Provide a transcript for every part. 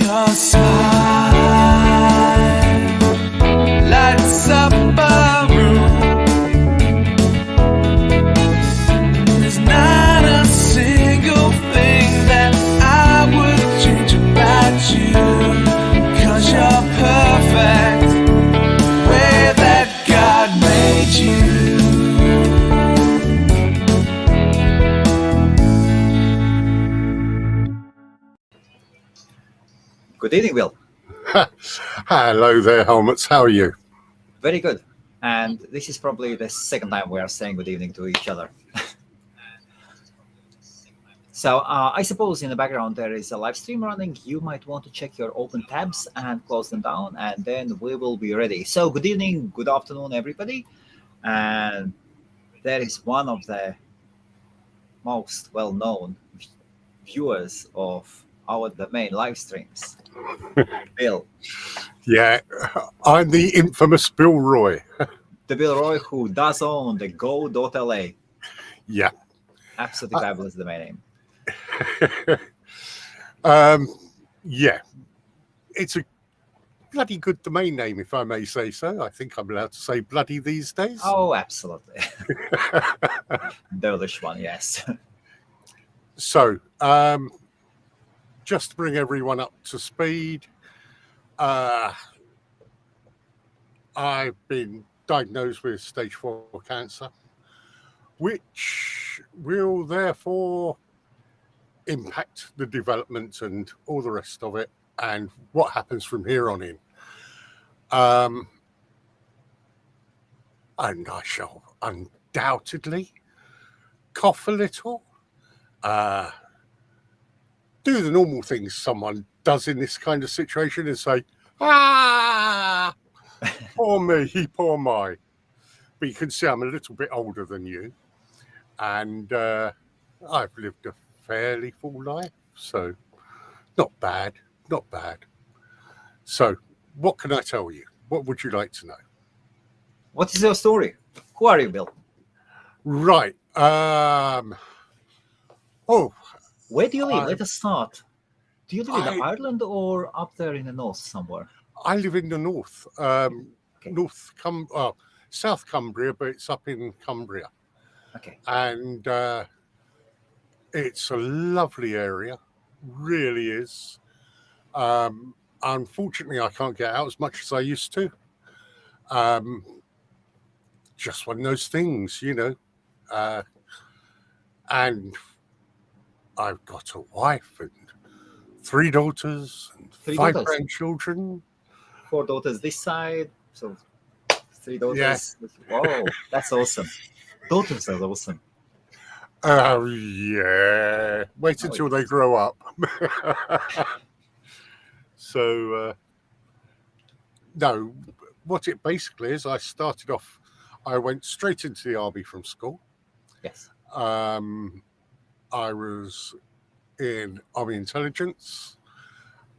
your smile lights up a room. There's not a single thing that I would change about you, 'cause you're perfect the way that God made you. Good evening, Will. Hello there, Helmuts. How are you? Very good. And this is probably the second time we are saying good evening to each other. So I suppose in the background there is a live stream running. You might want to check your open tabs and close them down, and then we will be ready. So good evening, good afternoon, everybody. And there is one of the most well-known viewers of the main live streams, Bill. Yeah, I'm the infamous Bill Roy. The Bill Roy who does own the Go.LA. Yeah. Absolutely fabulous domain name. Yeah, it's a bloody good domain name, if I may say so. I think I'm allowed to say bloody these days. Oh, absolutely. Delish one, yes. So, just to bring everyone up to speed, I've been diagnosed with stage 4 cancer, which will therefore impact the development and all the rest of it and what happens from here on in. And I shall undoubtedly cough a little, do the normal things someone does in this kind of situation and say, ah, poor me, poor my. But you can see I'm a little bit older than you, and I've lived a fairly full life, so not bad. So what can I tell you? What would you like to know? What is your story? Who are you, Bill? Right. Where do you live? Let us start. Do you live in Ireland or up there in the north somewhere? I live in the north, South Cumbria, but it's up in Cumbria. Okay. And it's a lovely area, really is. Unfortunately, I can't get out as much as I used to. Just one of those things, you know. And I've got a wife and 3 daughters and 5 grandchildren. 4 daughters this side, so 3 daughters. Yes. Whoa, that's awesome. Daughters are awesome. Oh, yeah. Wait until they grow up. So, no, what it basically is, I went straight into the army from school. Yes. I was in Army Intelligence,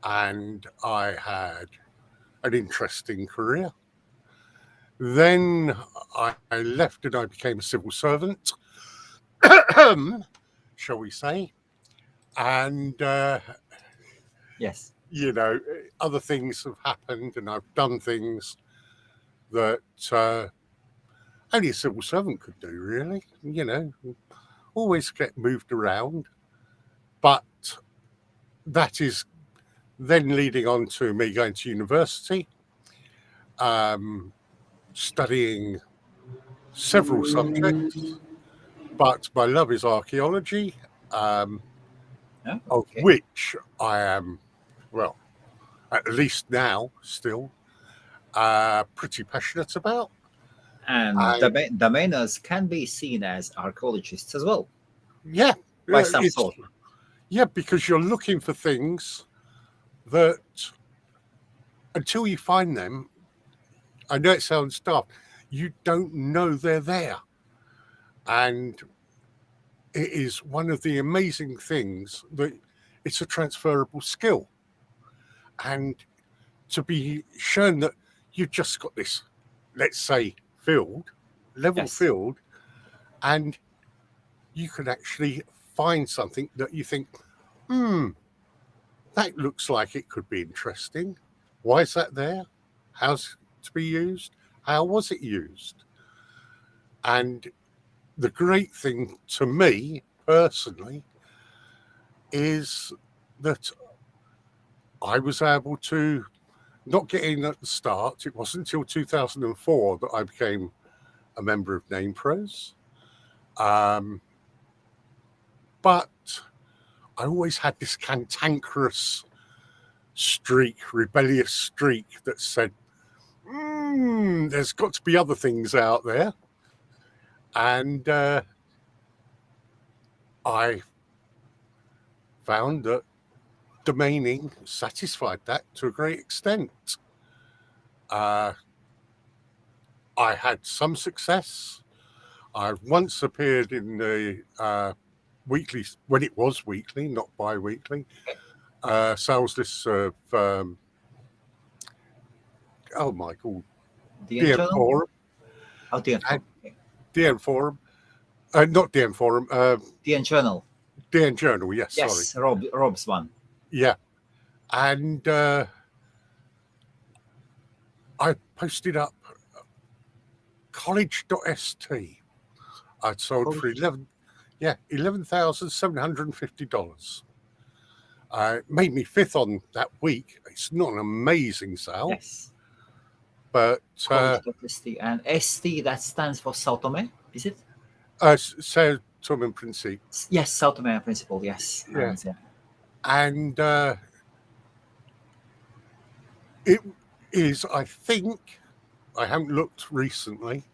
and I had an interesting career. Then I left and I became a civil servant, shall we say. And, yes, you know, other things have happened, and I've done things that only a civil servant could do, really. You know, always get moved around. But that is then leading on to me going to university, studying several subjects, but my love is archaeology, of which I am, well, at least now still, pretty passionate about. And domainers can be seen as archaeologists as well. Yeah. By some sort. Yeah, because you're looking for things that, until you find them, I know it sounds daft, you don't know they're there. And it is one of the amazing things that it's a transferable skill. And to be shown that you've just got this, let's say, level field, and you can actually find something that you think, that looks like it could be interesting. Why is that there? How's it to be used? How was it used? And the great thing to me personally is that I was able to not get in at the start. It wasn't until 2004 that I became a member of Name Pros. But I always had this cantankerous streak, rebellious streak that said, there's got to be other things out there. And I found that domaining satisfied that to a great extent. I had some success. I once appeared in the weekly, when it was weekly, not bi-weekly, sales lists of, oh my God, DM Forum. Oh, DM Forum. DM Forum. Not DM Forum. DN Journal. DN Journal, yes, Yes, sorry. Rob's one. Yeah. And I posted up college.st. I'd sold for $11,750. Made me fifth on that week. It's not an amazing sale. Yes. But college.st and ST, that stands for Sao Tome, is it? Sao Tome and Principe. Yes, Sao Tome and Principe, yes. Yeah. And it is, I think, I haven't looked recently,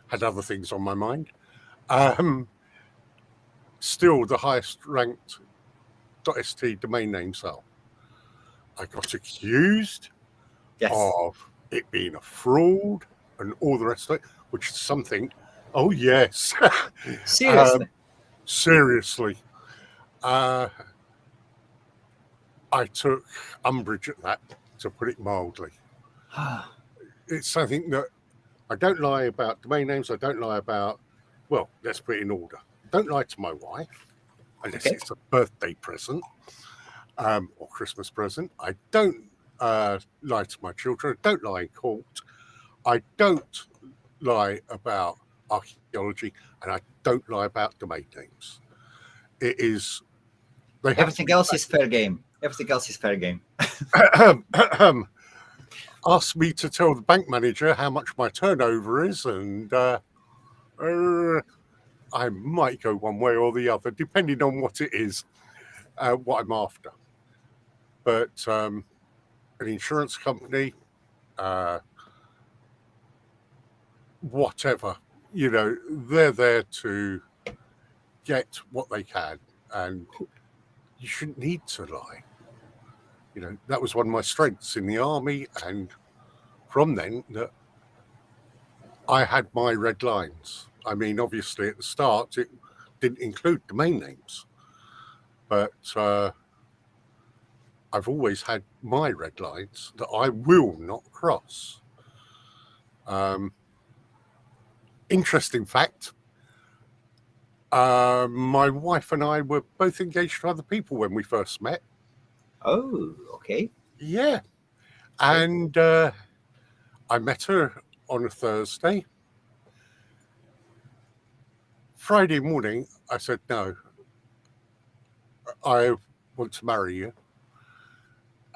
had other things on my mind, still the highest ranked .st domain name sale. I got accused of it being a fraud and all the rest of it, which is something, oh yes. Seriously? Seriously. I took umbrage at that, to put it mildly. It's something that I don't lie about domain names. I don't lie about, well, let's put it in order. Don't lie to my wife, unless it's a birthday present or Christmas present. I don't lie to my children. I don't lie in court. I don't lie about archaeology, and I don't lie about domain names. It is... Everything else is fair game. Everything else is fair game. Ask me to tell the bank manager how much my turnover is, and I might go one way or the other, depending on what it is, what I'm after. But an insurance company, whatever, you know, they're there to get what they can, and you shouldn't need to lie. You know, that was one of my strengths in the army, and from then, that I had my red lines. I mean, obviously at the start, it didn't include domain names, but I've always had my red lines that I will not cross. Interesting fact, my wife and I were both engaged to other people when we first met. Oh, okay. Yeah. And I met her on a Thursday. Friday morning, I said, no, I want to marry you.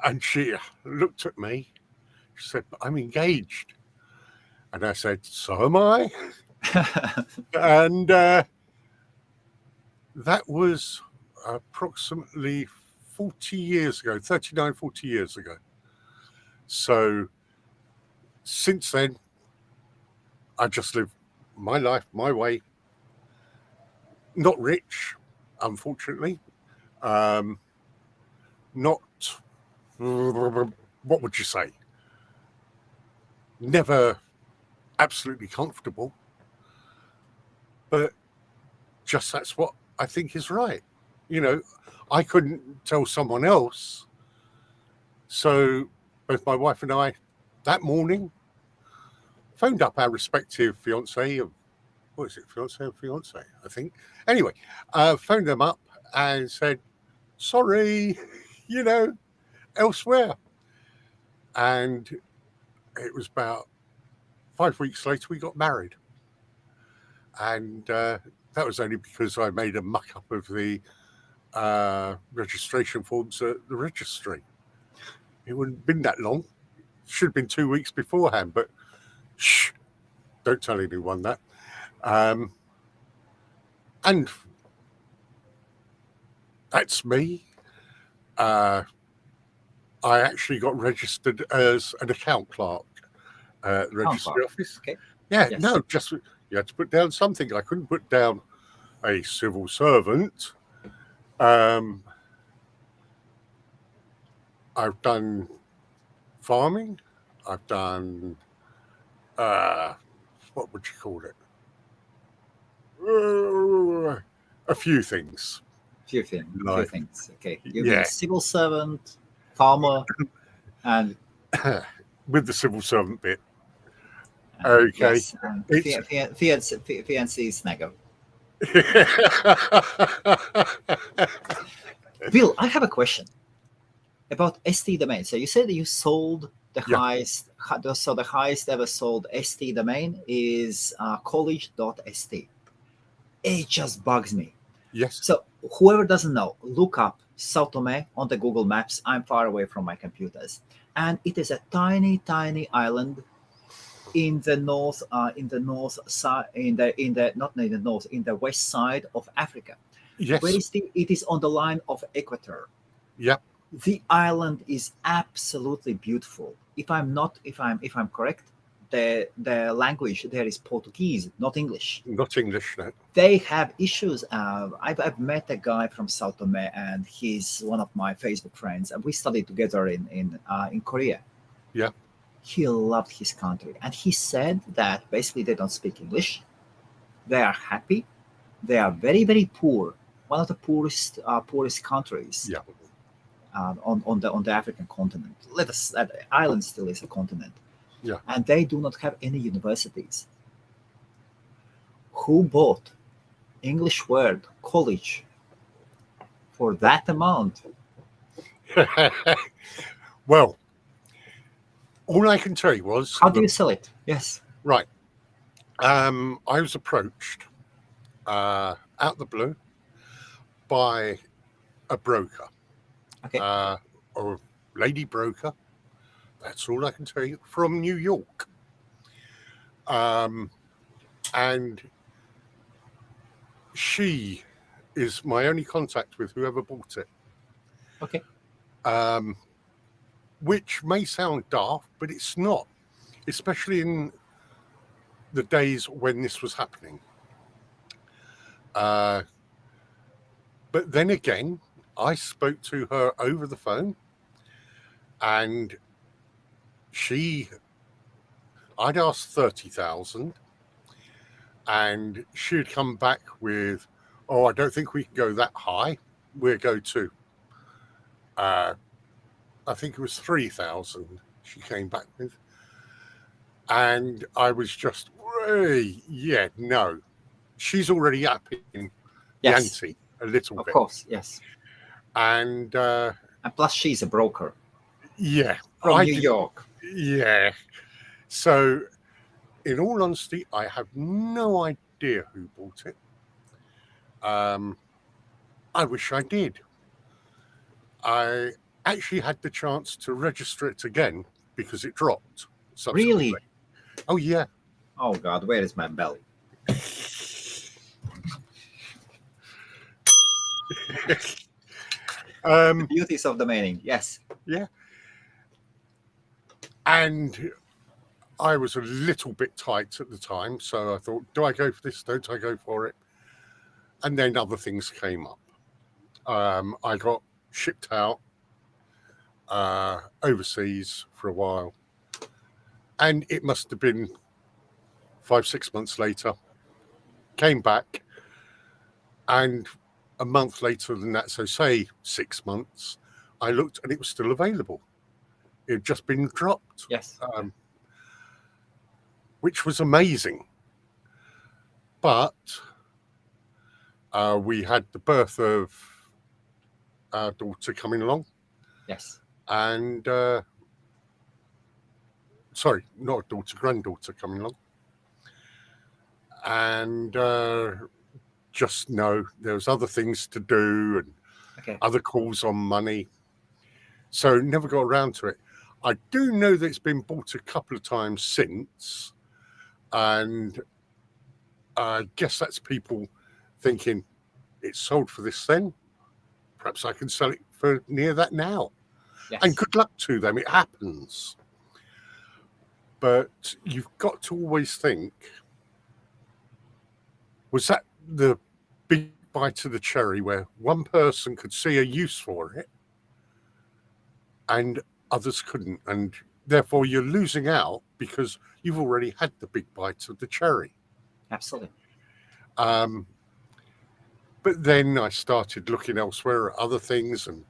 And she looked at me. She said, but I'm engaged. And I said, so am I. And that was approximately 40 years ago, 39, 40 years ago. So since then, I just live my life, my way. Not rich, unfortunately. Not, what would you say? Never absolutely comfortable. But just that's what I think is right. You know, I couldn't tell someone else. So both my wife and I, that morning, phoned up our respective fiance. What is it, fiance and fiance, I think. Anyway, phoned them up and said, sorry, elsewhere. And it was about 5 weeks later we got married. And that was only because I made a muck up of the registration forms at the registry. It wouldn't have been that long. Should have been 2 weeks beforehand, but shh, don't tell anyone that. And that's me. I actually got registered as an account clerk at the registry office. Okay. Yeah, Yes. no, just you had to put down something. I couldn't put down a civil servant. I've done farming. I've done what would you call it? A few things. Few things. Okay. You've Yeah. been civil servant, farmer, and With the civil servant bit. Okay. Yes, and fiancé snagger. Bill, I have a question about ST domain. So you said that you sold the Yeah. highest. So the highest ever sold ST domain is college.st. It just bugs me. Yes. So whoever doesn't know, look up Sao Tome on the Google Maps. I'm far away from my computers, and it is a tiny, tiny island in the north, in the west side of Africa. Yes. Where is it is on the line of Equator. Yep. The island is absolutely beautiful. If I'm correct, the language there is Portuguese, not English. Not English, no. They have issues. I've met a guy from Sao Tome, and he's one of my Facebook friends, and we studied together in Korea. Yeah. He loved his country, and he said that basically they don't speak English. They are happy. They are very, very poor. One of the poorest countries. Yeah. On the African continent. That island still is a continent. Yeah. And they do not have any universities. Who bought English word college for that amount? Well, all I can tell you was How do you sell it? Yes. right. I was approached out of the blue by a broker. Okay. Or lady broker. That's all I can tell you, from New York. And she is my only contact with whoever bought it. Okay. Which may sound daft, but it's not, especially in the days when this was happening. But then again, I spoke to her over the phone, and I'd asked 30,000, and she'd come back with, "Oh, I don't think we can go that high. We'll go to, I think it was 3,000." She came back with, and I was just, yeah, no. She's already up in the ante a little bit. Of course, yes. And plus, she's a broker. Yeah. From New York. Yeah. So, in all honesty, I have no idea who bought it. I wish I did. I actually had the chance to register it again because it dropped. Really? Oh, yeah. Oh, God, where is my bell? The beauties of domaining, yes. Yeah. And I was a little bit tight at the time, so I thought, do I go for this? Don't I go for it? And then other things came up. I got shipped out overseas for a while, and it must have been 5-6 months later, came back, and a month later than that, so say 6 months, I looked and it was still available. It had just been dropped. Yes. Which was amazing. But we had the birth of our daughter coming along, Yes. And sorry, not a daughter, granddaughter coming along. And just know there was other things to do and Okay. other calls on money. So never got around to it. I do know that it's been bought a couple of times since. And I guess that's people thinking it's sold for this then. Perhaps I can sell it for near that now. Yes. And good luck to them. It happens. But you've got to always think, was that the big bite of the cherry where one person could see a use for it and others couldn't? And therefore you're losing out because you've already had the big bite of the cherry. Absolutely. But then I started looking elsewhere at other things, and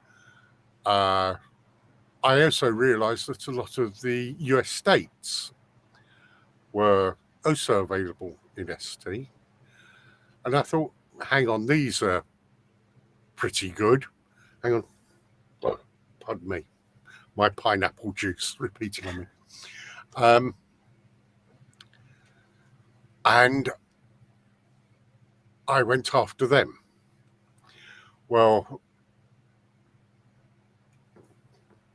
I also realized that a lot of the US states were also available in ST. And I thought, hang on, these are pretty good. Hang on. Pardon me. My pineapple juice repeating on me. And I went after them. Well,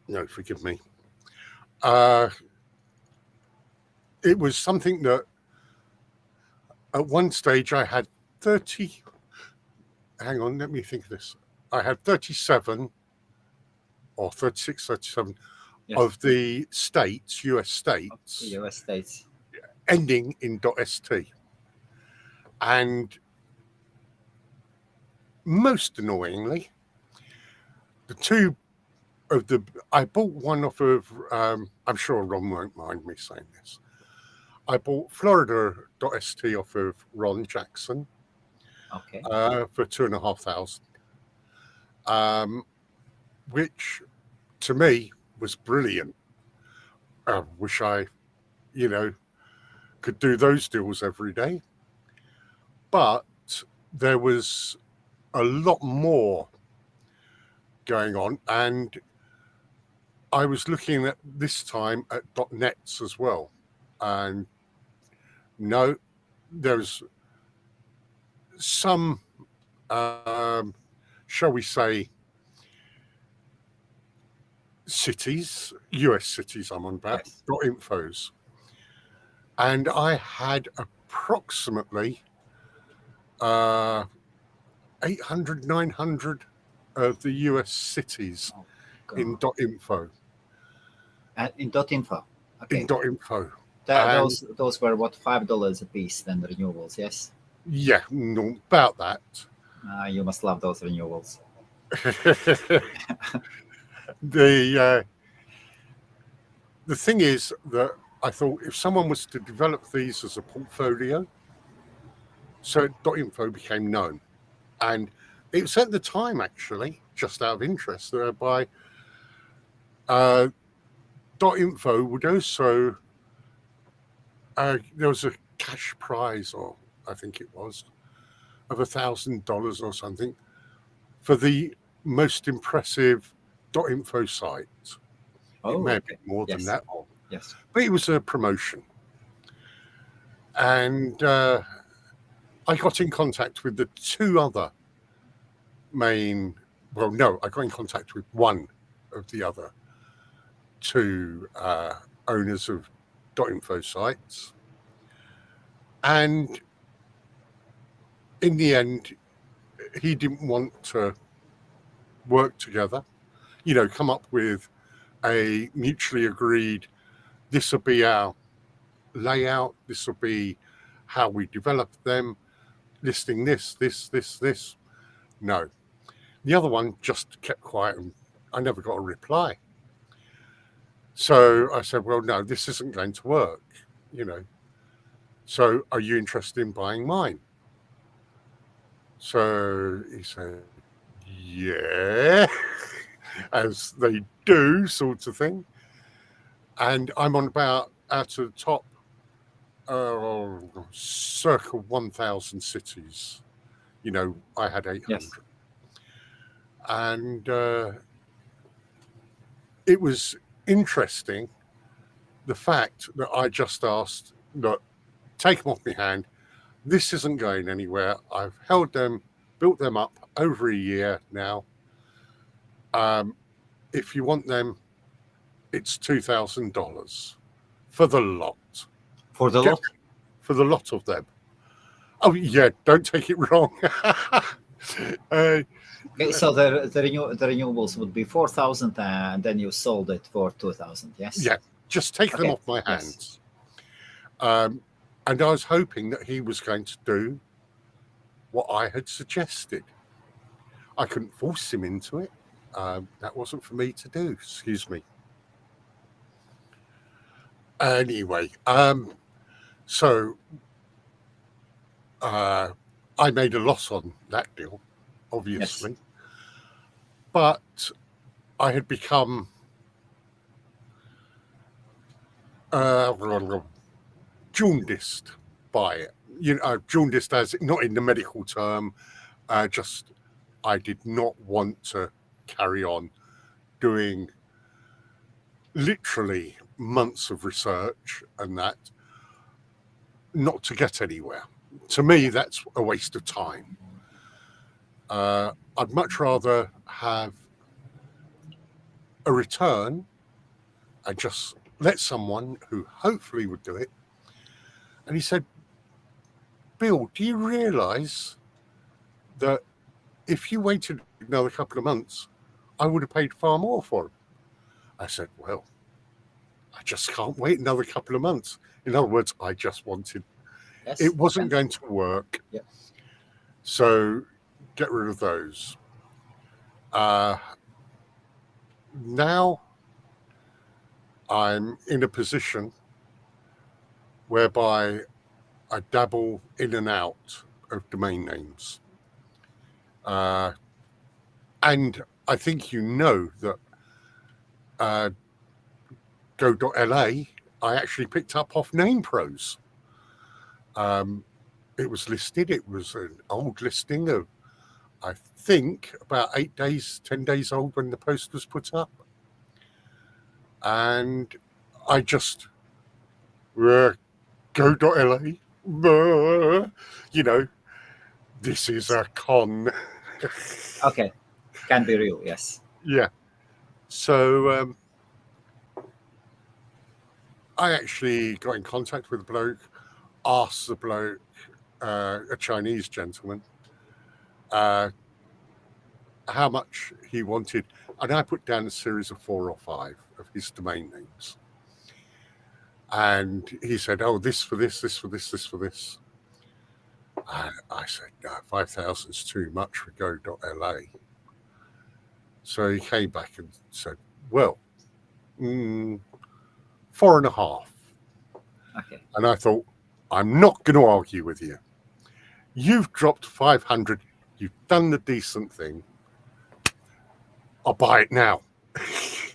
no, forgive me. It was something that at one stage I had 30. Hang on, let me think of this. I had 37 or 36, 37 Yes. of the states, US states, The US states. ending in .st. And most annoyingly, the two of the, I bought one off of, I'm sure Ron won't mind me saying this. I bought Florida.st off of Ron Jackson Okay. for $2,500, which to me was brilliant. I wish I, could do those deals every day. But there was a lot more going on, and I was looking at this time at .nets as well, and no, there's some, shall we say, cities, US cities I'm on about, Yes. .infos, and I had approximately 800, 900 of the US cities in .info. In .info. Okay. In .info. Those were what, $5 a piece, then the renewables, yes? Yeah, no, about that. You must love those renewables. The thing is that I thought if someone was to develop these as a portfolio, so .info became known. And it was at the time, actually, just out of interest, by .info would also, there was a cash prize, or I think it was, of $1,000 or something for the most impressive .info site. It may have been more than that. Yes. But it was a promotion. And I got in contact with the two other I got in contact with one of the other two owners of .info sites. And in the end, he didn't want to work together, come up with a mutually agreed, this will be our layout, this will be how we develop them, listing this. No. The other one just kept quiet and I never got a reply. So I said, well, no, this isn't going to work, So are you interested in buying mine? So he said, yeah, as they do, sort of thing. And I'm on about out of the top, circa 1,000 cities. I had 800. Yes. And it was interesting, the fact that I just asked, look, take them off my hand. This isn't going anywhere. I've held them, built them up over a year now. If you want them, it's $2,000 for the lot. For the lot? For the lot of them. Oh, yeah, don't take it wrong. Okay, so the renewables would be 4,000, and then you sold it for 2,000. Yes. Yeah, just take them off my hands. And I was hoping that he was going to do what I had suggested. I couldn't force him into it. That wasn't for me to do. Excuse me. Anyway, so I made a loss on that deal, obviously. Yes. But I had become jaundiced by it. Jaundiced as not in the medical term, just I did not want to carry on doing literally months of research and that, not to get anywhere. To me, that's a waste of time. I'd much rather have a return and just let someone who hopefully would do it. And he said, Bill, do you realize that if you waited another couple of months, I would have paid far more for them? I said, well, I just can't wait another couple of months. In other words, I just wanted, it wasn't going to work. Yeah. So get rid of those. Now I'm in a position whereby I dabble in and out of domain names. And I think you know that Go.LA, I actually picked up off NamePros. It was listed. It was an old listing of, I think, about 8 days, 10 days old when the post was put up. And I just, Go.LA, this is a con. Okay, can be real, yes. Yeah. So I actually got in contact with the bloke, asked the bloke, a Chinese gentleman, how much he wanted. And I put down a series of 4 or 5 of his domain names. And he said, oh, this for this, this for this, this for this. And I said, no, 5,000 is too much for Go.LA. So he came back and said, well, 4.5. Okay. And I thought, I'm not going to argue with you. You've dropped 500. You've done the decent thing. I'll buy it now.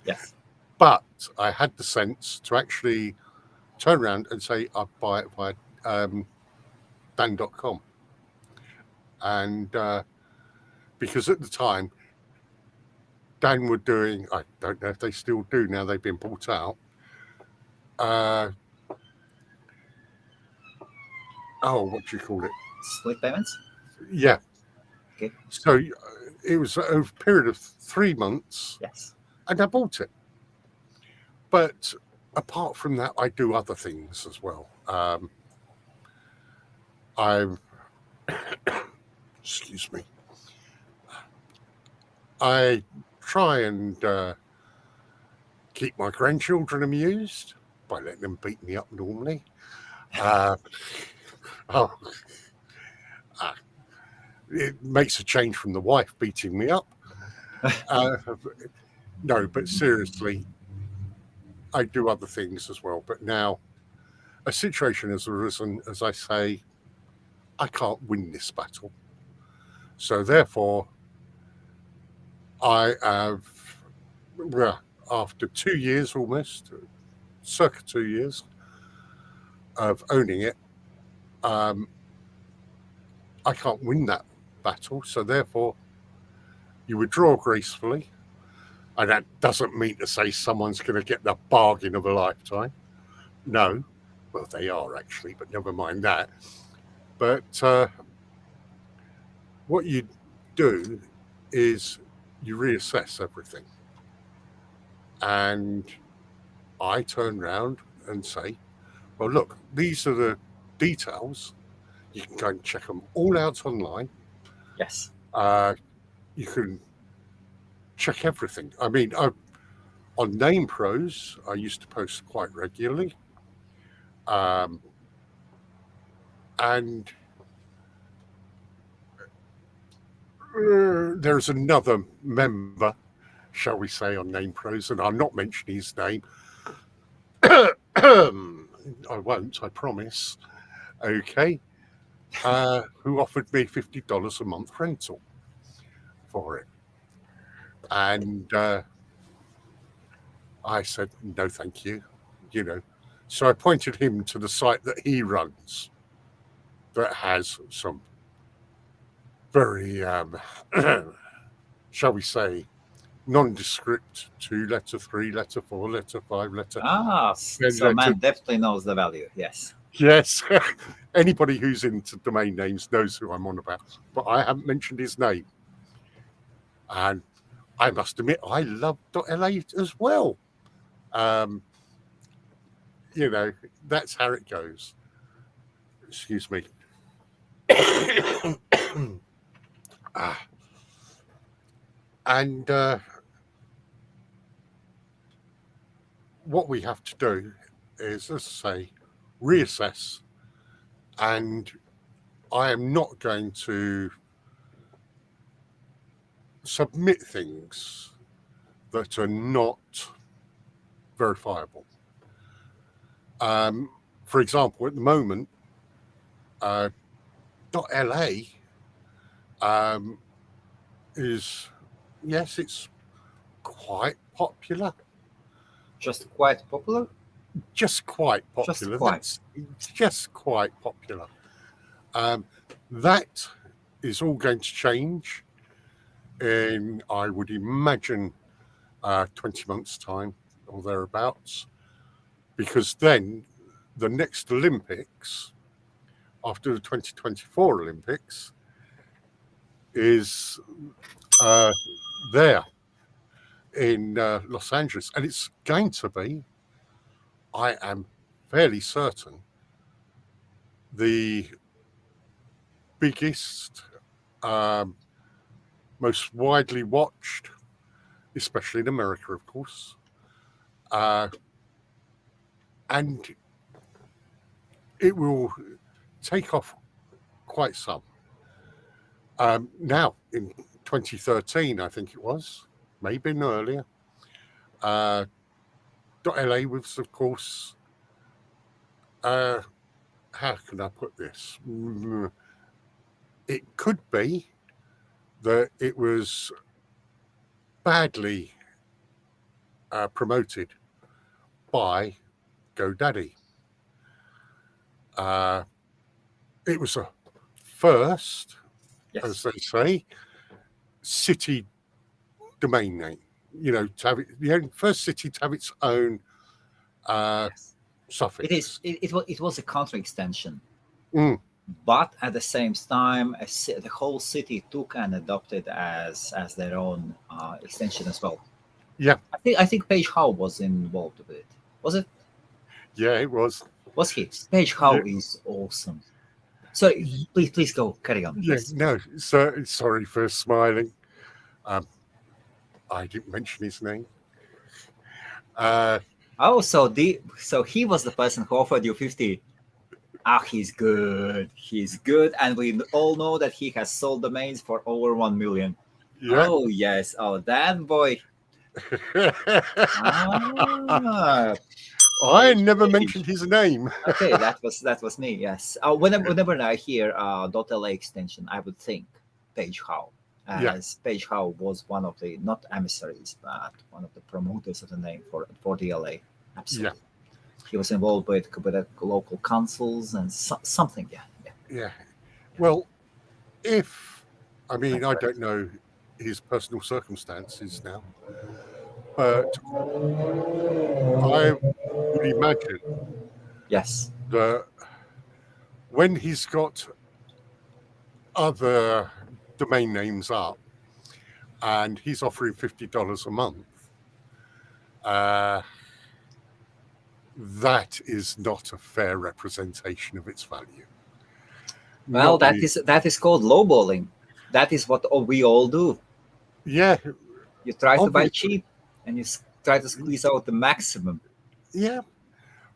Yes. But I had the sense to actually turn around and say, I'll buy it via Dan.com. And because at the time, Dan were doing, I don't know if they still do now, they've been bought out. What do you call it? Split payments? Yeah. Okay. So it was a period of 3 months. Yes. And I bought it. But apart from that, I do other things as well. Excuse me. I try and keep my grandchildren amused by letting them beat me up normally. It makes a change from the wife beating me up. No, but seriously, I do other things as well. But now a situation has arisen, as I say, I can't win this battle. So therefore, I have, after 2 years almost, circa 2 years of owning it, I can't win that battle. So therefore, you withdraw gracefully. And that doesn't mean to say someone's going to get the bargain of a lifetime. No. Well, they are actually, but never mind that. But what you do is you reassess everything. And I turn around and say, well, look, these are the details. You can go and check them all out online. Yes. You can check everything. I mean, on Name Pros, I used to post quite regularly. And there's another member, shall we say, on Name Pros, and I'm not mentioning his name. I won't, I promise. Okay. Who offered me $50 a month rental for it. And I said, no, thank you. You know, so I pointed him to the site that he runs that has some very, shall we say, nondescript 2-letter, 3-letter, 4-letter, 5-letter. So man definitely knows the value. Yes. Yes. Anybody who's into domain names knows who I'm on about, but I haven't mentioned his name. And I must admit, I love .LA as well. You know, that's how it goes. Excuse me. And what we have to do is, as I say, reassess. And I am not going to submit things that are not verifiable. For example, at the moment, .LA is, yes, it's quite popular. Just quite popular? Just quite popular. Just quite popular. That is all going to change in, I would imagine, 20 months' time or thereabouts, because then the next Olympics, after the 2024 Olympics, is there in Los Angeles. And it's going to be, I am fairly certain, the biggest, most widely watched, especially in America, of course. And it will take off quite some. Now, in 2013, I think it was, maybe earlier, .LA was, of course, how can I put this? It could be that it was badly promoted by GoDaddy. It was a first, Yes. as they say, city domain name. You know, to have it, the first city to have its own Yes. suffix. It was a country extension, Mm. but at the same time, the whole city took and adopted as their own extension as well. Yeah. I think Paige Howe was involved with it. Was it? Yeah, it was. Was he? Paige Howe Yeah. is awesome. So please go carry on. Yeah, Yes. no, so, sorry for smiling. I didn't mention his name. Oh, so he was the person who offered you 50. He's good. He's good, and we all know that he has sold domains for over 1 million. Yeah. Oh yes. Oh, that boy. I never mentioned his name. Okay, that was me. Yes. Whenever I hear .LA extension, I would think Paige Howe, as Paige Howe was one of the not emissaries, but one of the promoters of the name for DLA. Absolutely. Yeah. He was involved with the local councils and something. Yeah. Well, I don't know his personal circumstances now, But I would imagine Yes. that when he's got other domain names up and he's offering $50 a month, that is not a fair representation of its value. Well, Not really. that is called lowballing. That is what we all do. Yeah, You try to buy obviously. cheap, and you try to squeeze out the maximum. Yeah.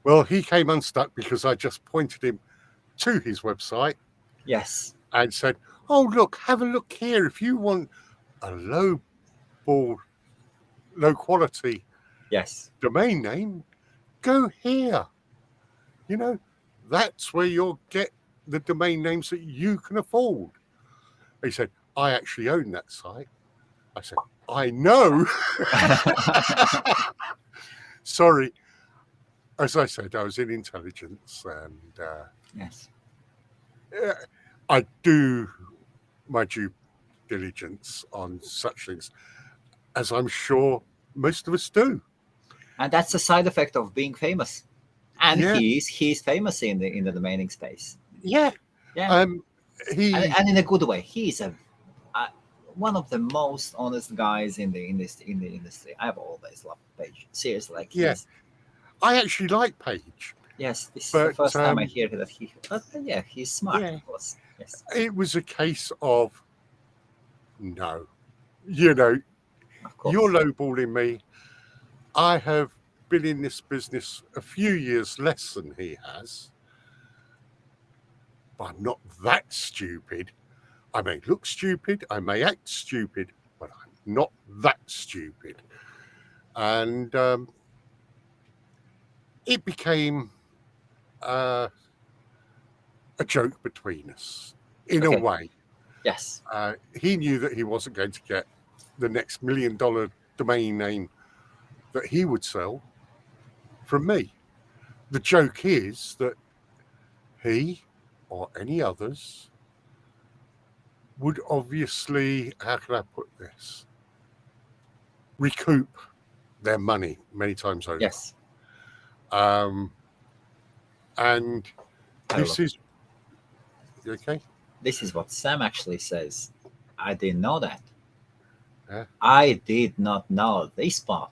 Well, he came unstuck because I just pointed him to his website Yes. and said, "Oh, look, have a look here. If you want a low quality Yes. domain name, go here. You know, that's where you'll get the domain names that you can afford." He said, "I actually own that site." I said, "I know." Sorry. As I said, I was in intelligence, and Yes. I do my due diligence on such things, as I'm sure most of us do. And that's a side effect of being famous. And Yeah. he's famous in the domaining space. Yeah. Yeah. He And in a good way. He's one of the most honest guys in the industry. I've always loved Page. Seriously, like Yeah. I actually like Page. Yes, this is But, the first time I hear that he. But yeah, he's smart. Yeah. Of course. Yes. It was a case of no. You know, Of course. you're lowballing me. I have been in this business a few years less than he has, but I'm not that stupid. I may look stupid, I may act stupid, but I'm not that stupid. And it became a joke between us, in Okay. a way. Yes. He knew that he wasn't going to get the next $1 million domain name that he would sell from me. The joke is that he or any others would obviously, how can I put this, recoup their money many times over. Yes. And Hello. this is, you okay? This is what Sam actually says. I didn't know that. Yeah. I did not know this part.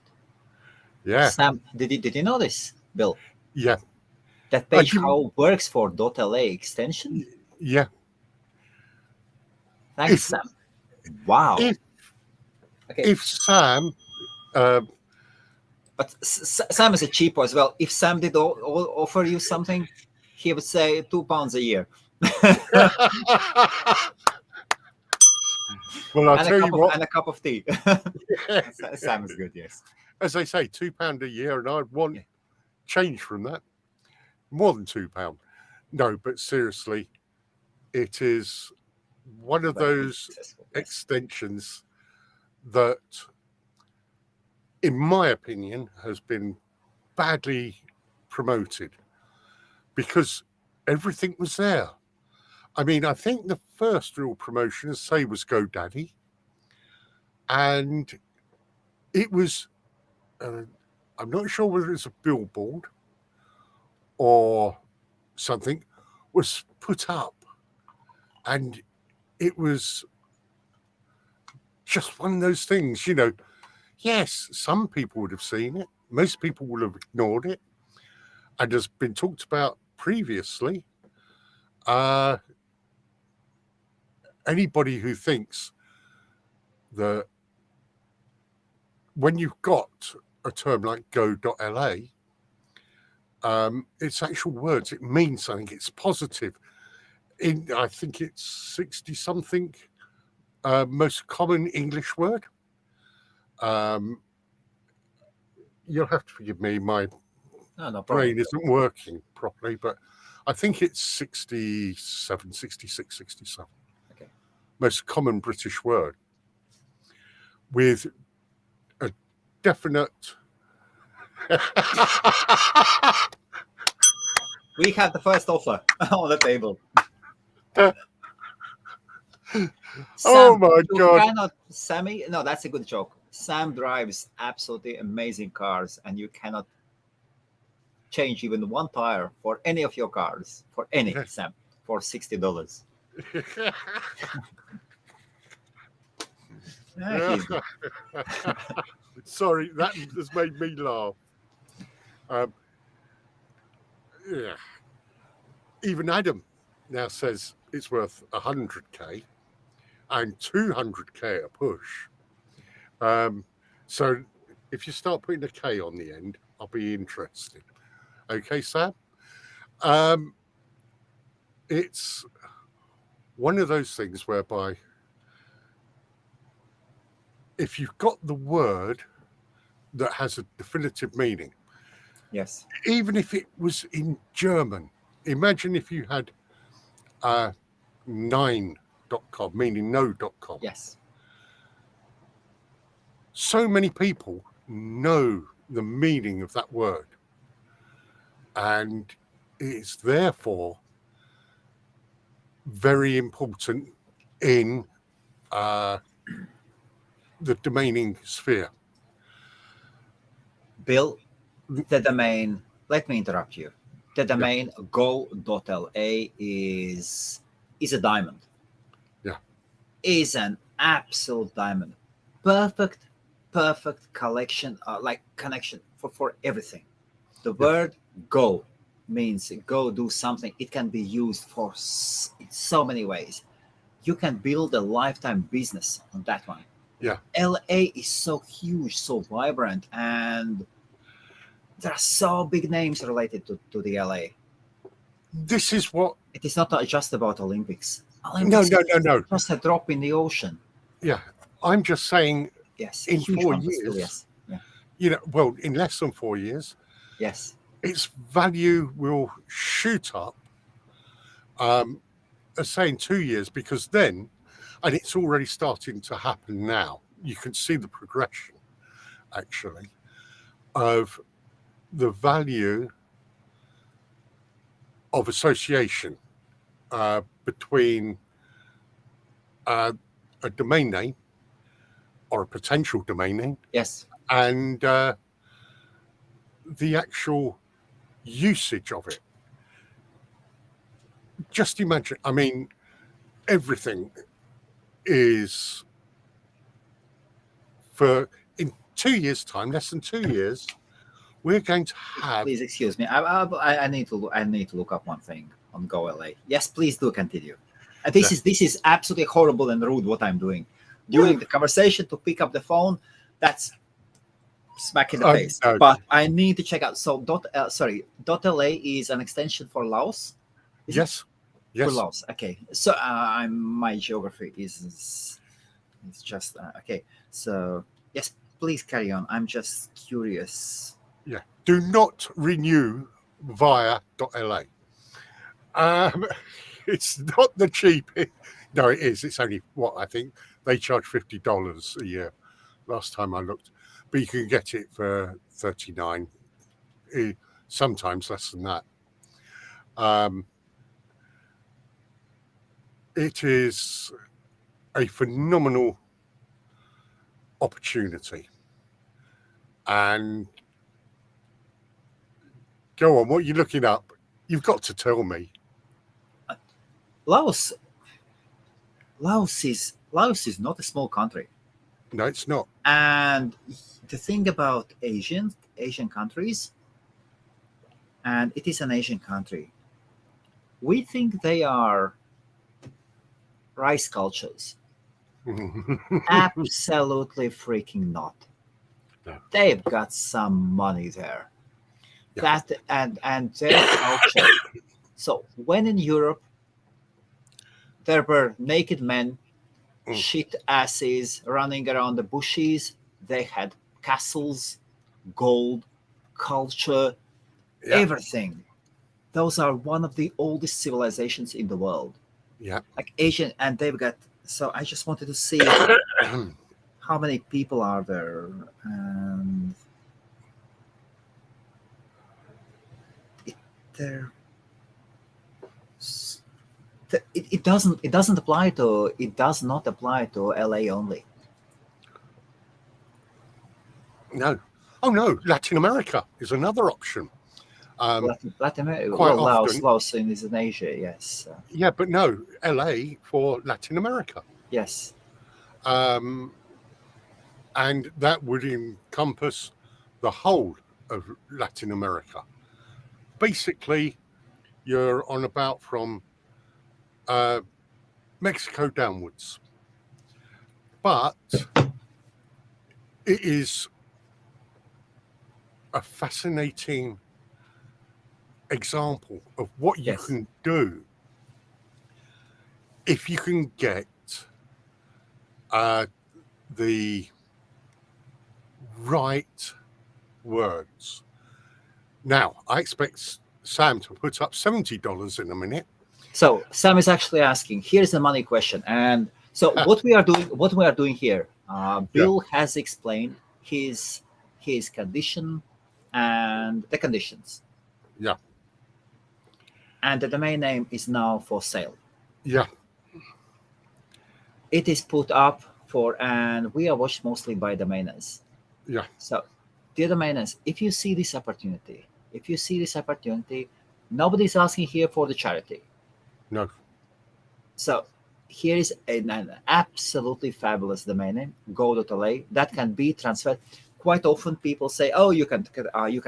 Yeah. Sam, did you know this, Bill? Yeah. That page how works for .LA extension? Yeah. Thanks, Sam. Wow. If Sam... but Sam is a cheapo as well. If Sam did offer you something, he would say £2 a year. Well, I'll tell you what. And a cup of tea. Sam is good, yes. As they say, £2 a year, and I'd want change from that. More than £2. No, but seriously, it is one of those extensions that, in my opinion, has been badly promoted because everything was there. I mean, I think the first real promotion, as say, was GoDaddy, and it was, I'm not sure whether it's a billboard or something, was put up, and it was just one of those things, you know. Yes, some people would have seen it. Most people would have ignored it. And has been talked about previously. Anybody who thinks that when you've got a term like Go.LA, it's actual words. It means something. It's positive. I think it's 60 something most common English word. You'll have to forgive me, my brain isn't working properly, but I think it's 67, 66, 67. Okay. Most common British word with a definite... We have the first offer on the table. Oh my God. Sammy, no, that's a good joke. Sam drives absolutely amazing cars, and you cannot change even one tire for any of your cars, for any, Yes. Sam, for $60. He's Sorry, that has made me laugh. Yeah. Even Adam now says it's worth 100k and 200k a push. So if you start putting a K on the end, I'll be interested. Okay, Sam? It's one of those things whereby if you've got the word that has a definitive meaning, yes, even if it was in German, imagine if you had 9.com, meaning no.com. yes, So many people know the meaning of that word, and it's therefore very important in the domaining sphere. Bill. The domain. Let me interrupt you. The domain Go.LA is a diamond. Yeah. Is an absolute diamond. Perfect collection, like connection for everything. The word go means go do something. It can be used for in so many ways. You can build a lifetime business on that one. Yeah. LA is so huge, so vibrant, and there are so big names related to the LA. This is what. It is not just about Olympics. No. Is just a drop in the ocean. Yeah. I'm just saying, Yes. in huge 4 numbers years, too, yes. Yeah. you know, well, in less than 4 years, Yes. its value will shoot up. Say in 2 years, because then, and it's already starting to happen now. You can see the progression, actually, of the value of association between a domain name or a potential domain name, Yes. and the actual usage of it. Just imagine, I mean, everything is for in 2 years' time, less than 2 years, we're going to have. Please excuse me. I need to look up one thing on Go.LA. Yes, please do continue. This is absolutely horrible and rude what I'm doing during the conversation to pick up the phone. That's smack in the face. No. But I need to check out. So .LA is an extension for Laos. Yes. For Laos. Okay. So my geography is just okay. So yes, please carry on. I'm just curious. Yeah. Do not renew via .LA. It's not the cheapest. No, it is. It's only what I think they charge $50 a year. Last time I looked, but you can get it for $39. Sometimes less than that. It is a phenomenal opportunity. And go on, what are you looking up? You've got to tell me. Laos is not a small country. No, it's not. And the thing about Asian countries, and it is an Asian country, we think they are rice cultures. Absolutely freaking not. No. They've got some money there. Yeah. That and their culture. So when in Europe there were naked men, shit asses running around the bushes, they had castles, gold, culture, everything. Those are one of the oldest civilizations in the world. Yeah. Like Asian, and they've got. So I just wanted to see how many people are there, and it does not apply to LA only. No. Oh no, Latin America is another option. Latin America, Quite well, Laos, often. Laos is in Asia, yes. Yeah, but no, LA for Latin America. Yes. And that would encompass the whole of Latin America. Basically, you're on about from Mexico downwards. But it is a fascinating example of what you Yes. can do if you can get the right words. Now, I expect Sam to put up $70 in a minute. So Sam is actually asking. Here's the money question, and so what we are doing here. Bill has explained his condition and the conditions. Yeah. And the domain name is now for sale. Yeah. It is put up for, and we are watched mostly by domainers. Yeah. So, dear domainers, if you see this opportunity, nobody's asking here for the charity. No. So here is an absolutely fabulous domain name, Go.LA, that can be transferred. Quite often people say, oh, you can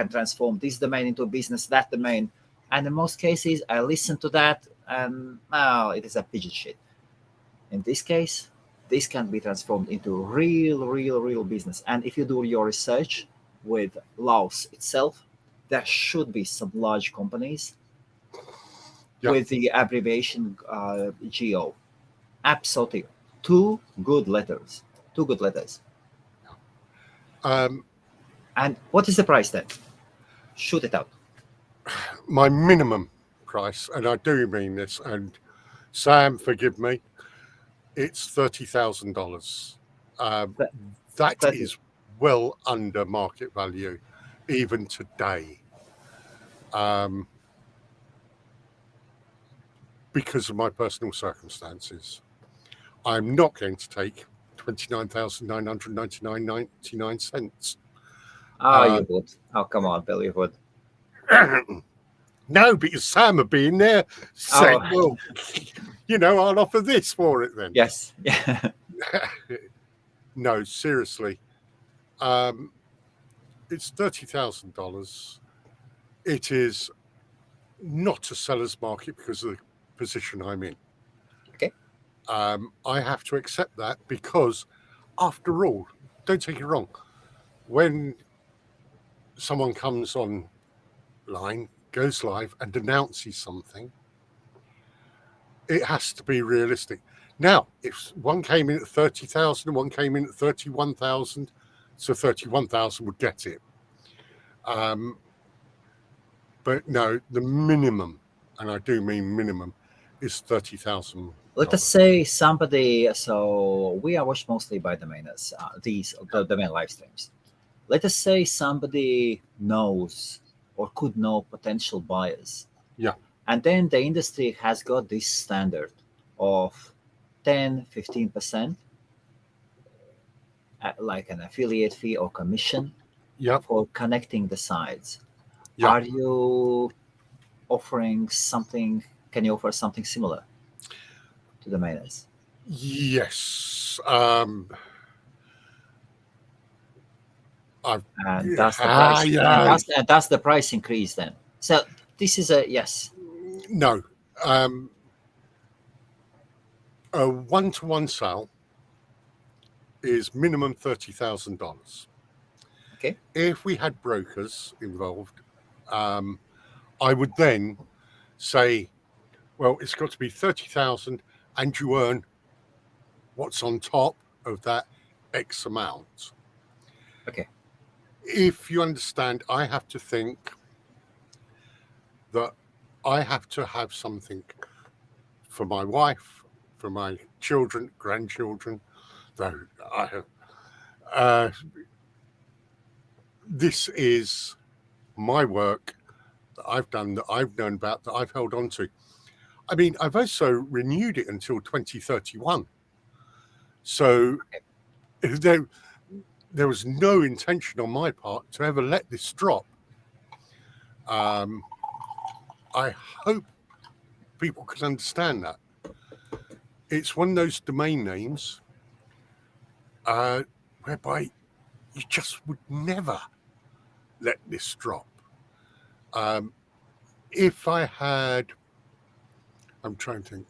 transform this domain into a business, that domain. And in most cases, I listen to that and it is a pigeon shit. In this case, this can be transformed into real business. And if you do your research with Laos itself, there should be some large companies with the abbreviation GO. Absolutely. Two good letters. And what is the price then? Shoot it out. My minimum price, and I do mean this, and Sam, forgive me, it's $30,000. That 30. is well under market value, even today. Because of my personal circumstances, I'm not going to take $29,999.99. You would. Oh, come on, Bill, you would. No, because Sam would be in there saying, well, I'll offer this for it then. Yes. Yeah. No, seriously. It's $30,000. It is not a seller's market because of the position I'm in. Okay. I have to accept that because, after all, don't take it wrong, when someone comes online, goes live and announces something, it has to be realistic. Now, if one came in at 30,000 and one came in at 31,000, so 31,000 would get it. But no, the minimum, and I do mean minimum, is 30,000. Let us say somebody. So we are watched mostly by domainers. The domain live streams. Let us say somebody knows or could know potential buyers. Yeah. And then the industry has got this standard of 10-15%, like an affiliate fee or commission for connecting the sites. Yeah. Are you offering something? Can you offer something similar to the domainers? Yes. And that's the price. And that's the price increase then. So this is a yes. No. A one-to-one sale is minimum $30,000. Okay. If we had brokers involved, I would then say, well, it's got to be 30,000 and you earn what's on top of that X amount. Okay. If you understand, I have to think that I have to have something for my wife, for my children, grandchildren, though I have, this is my work that I've done, that I've known about, that I've held on to. I mean, I've also renewed it until 2031. So there was no intention on my part to ever let this drop. I hope people can understand that. It's one of those domain names whereby you just would never let this drop. If I had, I'm trying to think,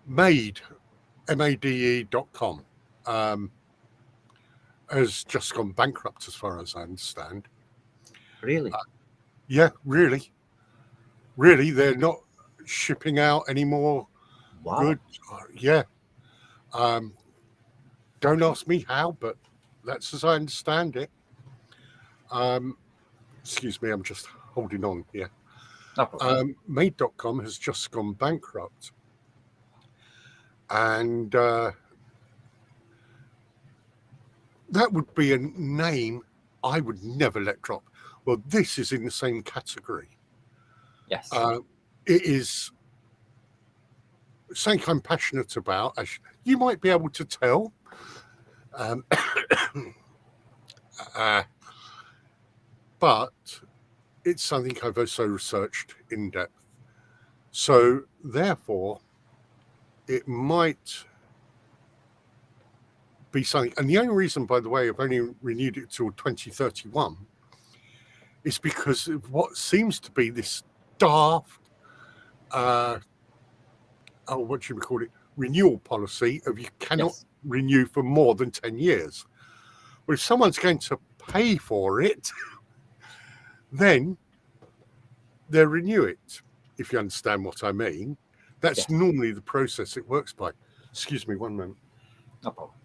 made.com has just gone bankrupt as far as I understand. Really? Yeah, really. They're not shipping out anymore. Wow. Good. Yeah. Don't ask me how, but that's as I understand it. Excuse me, I'm just holding on here. No problem. Made.com has just gone bankrupt. And that would be a name I would never let drop. Well, this is in the same category. Yes. It is something I'm passionate about, as you might be able to tell. But it's something I've also researched in depth. So therefore, it might be something. And the only reason, by the way, I've only renewed it till 2031 is because of what seems to be this daft, what should we call it, renewal policy of you cannot renew for more than 10 years. Well, if someone's going to pay for it, then they'll renew it, if you understand what I mean. That's normally the process it works by. Excuse me, one moment. No problem.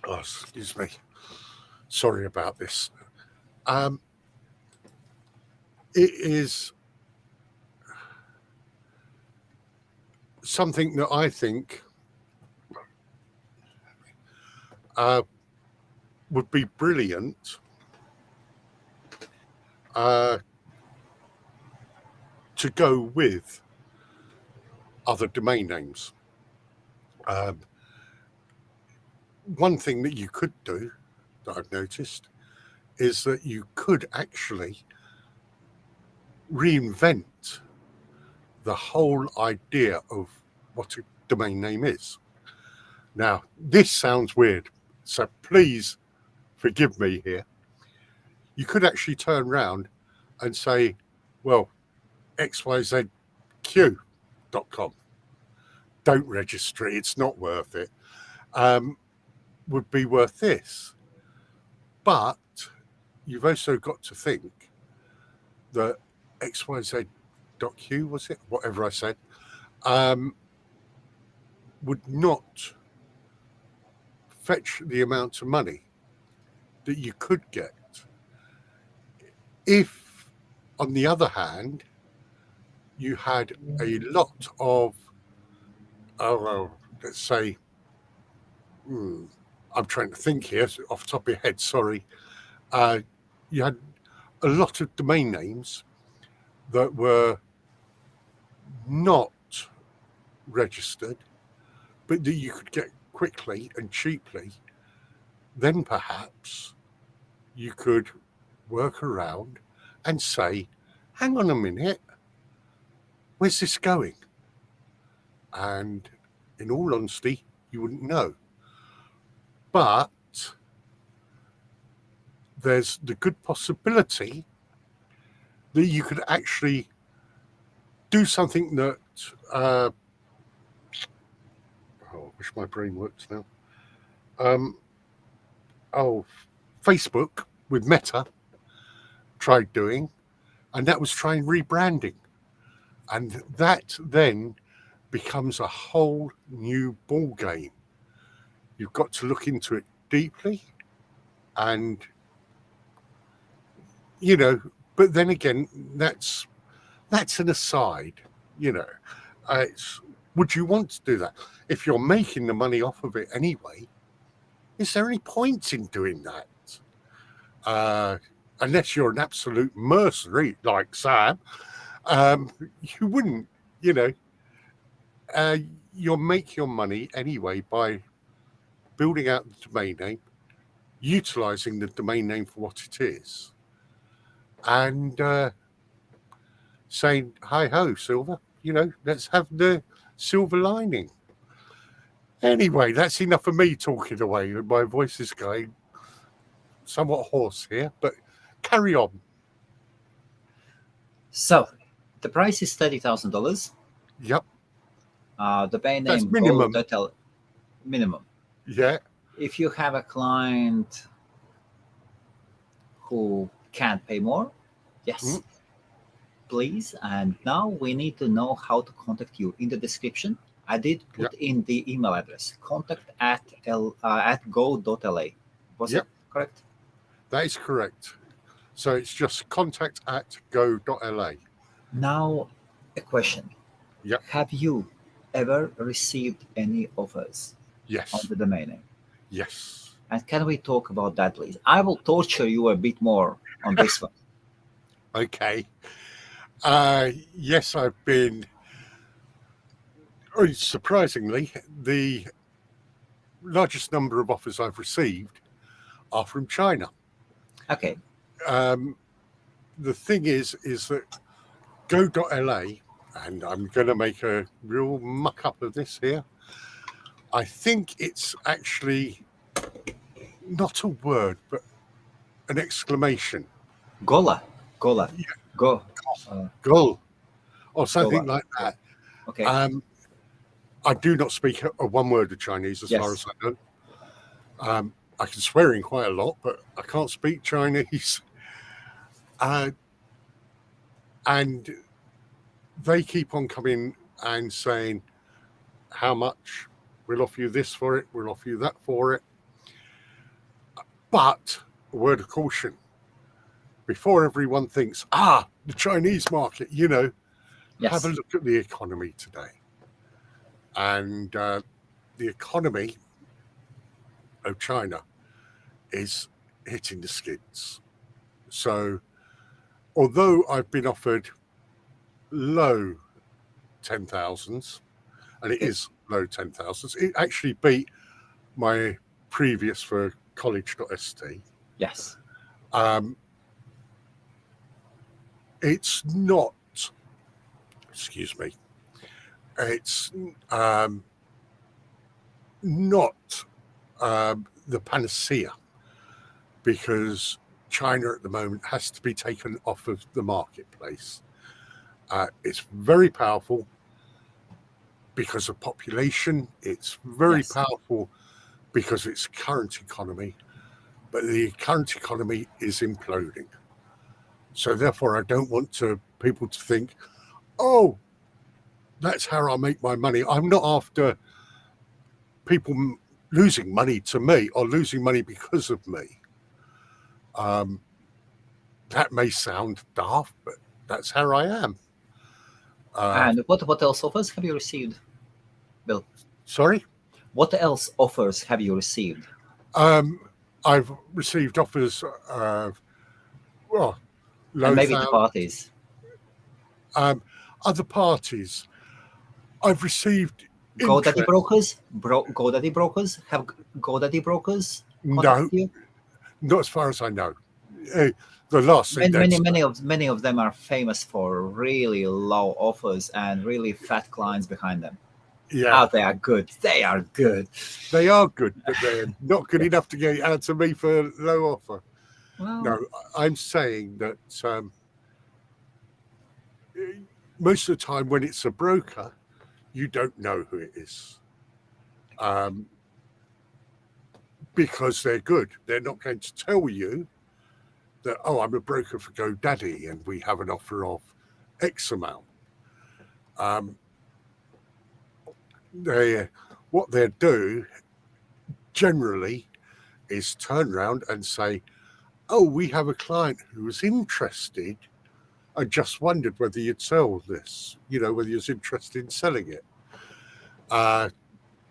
Oh, excuse me. Sorry about this. It is something that I think would be brilliant to go with other domain names. One thing that you could do that I've noticed is that you could actually reinvent the whole idea of what a domain name is. Now, this sounds weird, so please forgive me here. You could actually turn around and say, well, xyzq.com. Don't register it, it's not worth it. Would be worth this. But you've also got to think that xyz.q, was it? Whatever I said, would not fetch the amount of money that you could get. If, on the other hand, you had a lot of, let's say, I'm trying to think here off the top of your head, sorry. You had a lot of domain names that were not registered, but that you could get quickly and cheaply, then perhaps you could work around and say, hang on a minute, where's this going? And in all honesty, you wouldn't know. But there's the good possibility that you could actually do something that, I wish my brain works now. Facebook with Meta tried doing, and that was trying rebranding. And that then becomes a whole new ball game. You've got to look into it deeply, and but then again, that's an aside. Would you want to do that if you're making the money off of it anyway? Is there any point in doing that? Unless you're an absolute mercenary like Sam, you wouldn't. You'll make your money anyway by building out the domain name, utilizing the domain name for what it is, and saying, hi ho, silver, let's have the silver lining. Anyway, that's enough of me talking away. My voice is going somewhat hoarse here, but carry on. So, the price is $30,000. Yep. The domain That's name minimum. Go.LA minimum. Yeah. If you have a client who can't pay more, yes, please. And now we need to know how to contact you. In the description, I did put in the email address, contact at go.la. Was it correct? That is correct. So it's just contact@go.la. Now, a question. Yep. Have you ever received any offers Yes. on the domain name? Yes. And can we talk about that, please? I will torture you a bit more on this one. Okay. Yes, I've been. Surprisingly, the largest number of offers I've received are from China. Okay. The thing is that Go.LA, and I'm going to make a real muck up of this here. I think it's actually not a word, but an exclamation. Gola. Go. Gol. Or something Gola. like that. Okay. I do not speak a one word of Chinese as far as I know. I can swear in quite a lot, but I can't speak Chinese. And they keep on coming and saying, how much? We'll offer you this for it. We'll offer you that for it. But a word of caution, before everyone thinks, the Chinese market, have a look at the economy today. And the economy of China is hitting the skids. So although I've been offered low 10,000s, and it is low 10,000s, it actually beat my previous for college.st. Yes. It's not, excuse me, it's not the panacea, because China at the moment has to be taken off of the marketplace. It's very powerful because of population. It's very powerful because of its current economy, but the current economy is imploding. So therefore, I don't want people to think, oh, that's how I make my money. I'm not after people losing money to me or losing money because of me. That may sound daft, but that's how I am. And what else offers have you received, Bill? Sorry? What else offers have you received? I've received offers of, low and maybe the parties. Other parties. I've received GoDaddy brokers? GoDaddy brokers? Have GoDaddy brokers contacted you? Not as far as I know. The last thing many of them are famous for really low offers and really fat clients behind them. Yeah. They are good. They are good. They are good, but they're not good enough to get out to me for low offer. Well, no, I'm saying that most of the time when it's a broker, you don't know who it is. Because they're good. They're not going to tell you that, I'm a broker for GoDaddy and we have an offer of X amount. What they do generally is turn around and say, we have a client who was interested and just wondered whether you'd sell this, whether you're interested in selling it.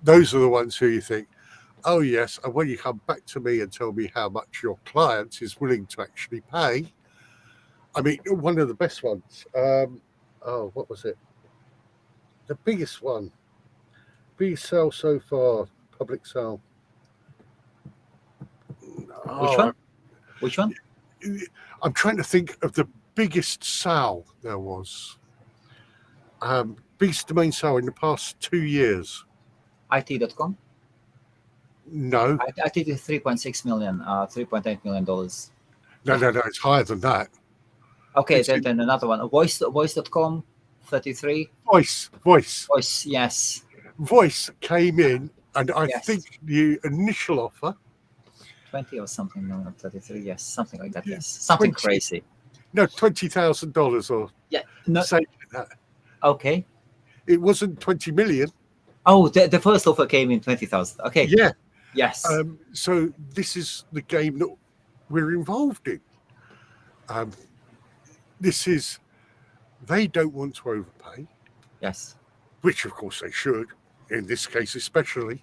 Those are the ones who you think, oh, yes. And when you come back to me and tell me how much your client is willing to actually pay, I mean, one of the best ones, what was it? The biggest one, biggest sale so far, public sale. Which one? Which one? I'm trying to think of the biggest sale there was. Biggest domain sale in the past 2 years. IT.com? No, I think it's 3.6 million, $3.8 million. no, it's higher than that. Okay, It's then another one. Voice.com, 33. Voice. Voice, yes. Voice came in, and I Yes. think the initial offer, 20 or something, no, 33, yes, something like that, yes. Something 20. crazy. no, $20,000 or Yeah, no, say that. okay. It wasn't 20 million. Oh, the first offer came in 20,000. Okay, Yeah. yes. So this is the game that we're involved in. They don't want to overpay, Yes. which of course they should, in this case especially.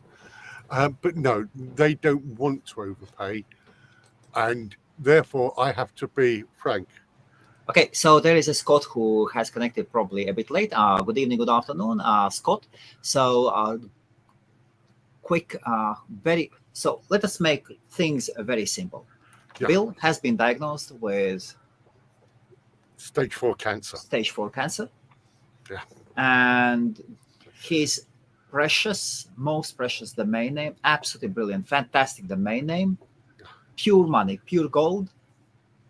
But no, they don't want to overpay. And therefore I have to be frank. Okay, so there is a Scott who has connected probably a bit late. Good evening, good afternoon, Scott. So quick, so let us make things very simple. Yeah. Bill has been diagnosed with Stage 4 cancer. stage 4 cancer. Yeah. And his most precious domain name, absolutely brilliant, fantastic domain name, pure money, pure gold,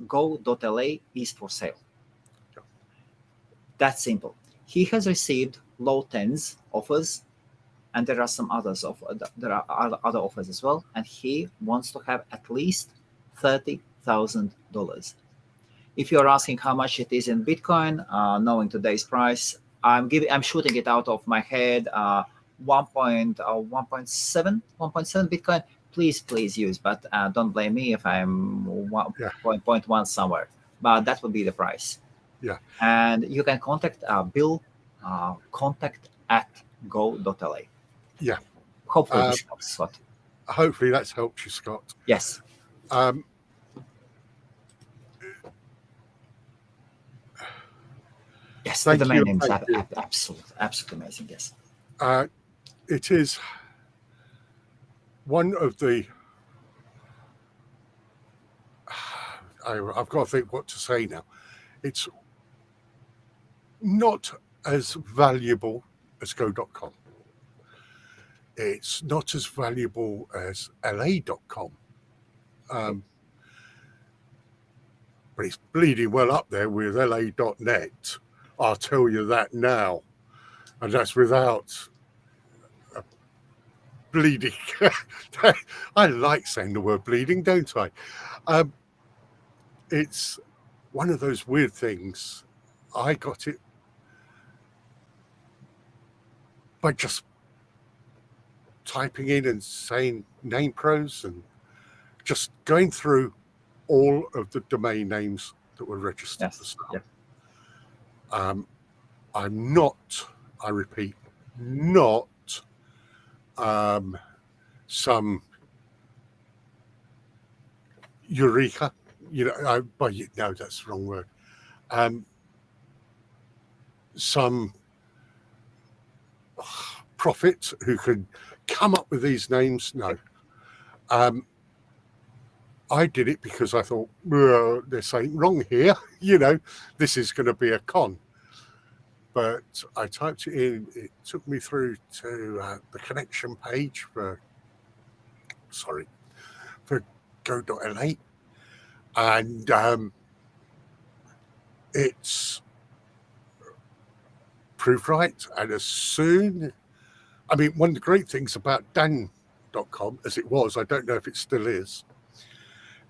Go.LA is for sale. Yeah. That's simple. He has received low tens offers, and there are some others. There are other offers as well, and he wants to have at least $30,000. If you're asking how much it is in Bitcoin, knowing today's price, I'm shooting it out of my head. 1.7 Bitcoin. Please use, but don't blame me if I'm 1.1 somewhere. But that would be the price. Yeah. And you can contact Bill. Contact at Go.LA. Yeah. Hopefully this helps, Scott. Hopefully that's helped you, Scott. Yes. Yes, the domain name is absolutely amazing. Yes. It is one of the. I've got to think what to say now. It's not as valuable as Go.com. It's not as valuable as LA.com. But it's bleeding well up there with LA.net. I'll tell you that now. And that's without bleeding. I like saying the word bleeding, don't I? It's one of those weird things. I got it by just typing in and saying name pros and just going through all of the domain names that were registered for sale. Yep. I'm not, I repeat, not some eureka, no, that's the wrong word. Some prophet who could come up with these names. No. I did it because I thought, there's something wrong here. This is going to be a con. But I typed it in. It took me through to the connection page for Go.LA. And it's proved right. And one of the great things about Dan.com, as it was, I don't know if it still is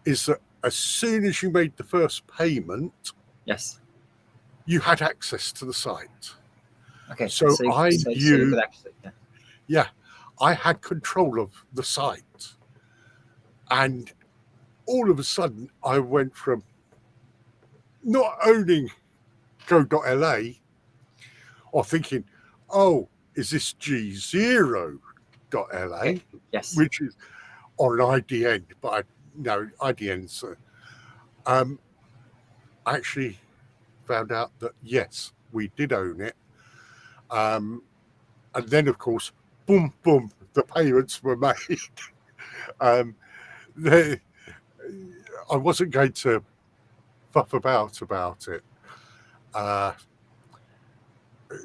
that as soon as you made the first payment, yes, you had access to the site. Okay. So I knew, you could actually, I had control of the site. And all of a sudden, I went from not owning Go.LA or thinking, oh, is this G0.LA? Okay. Yes. Which is, or an IDN, but IDN's. I actually found out that, yes, we did own it. And then, of course, boom, the payments were made. I wasn't going to fuff about it.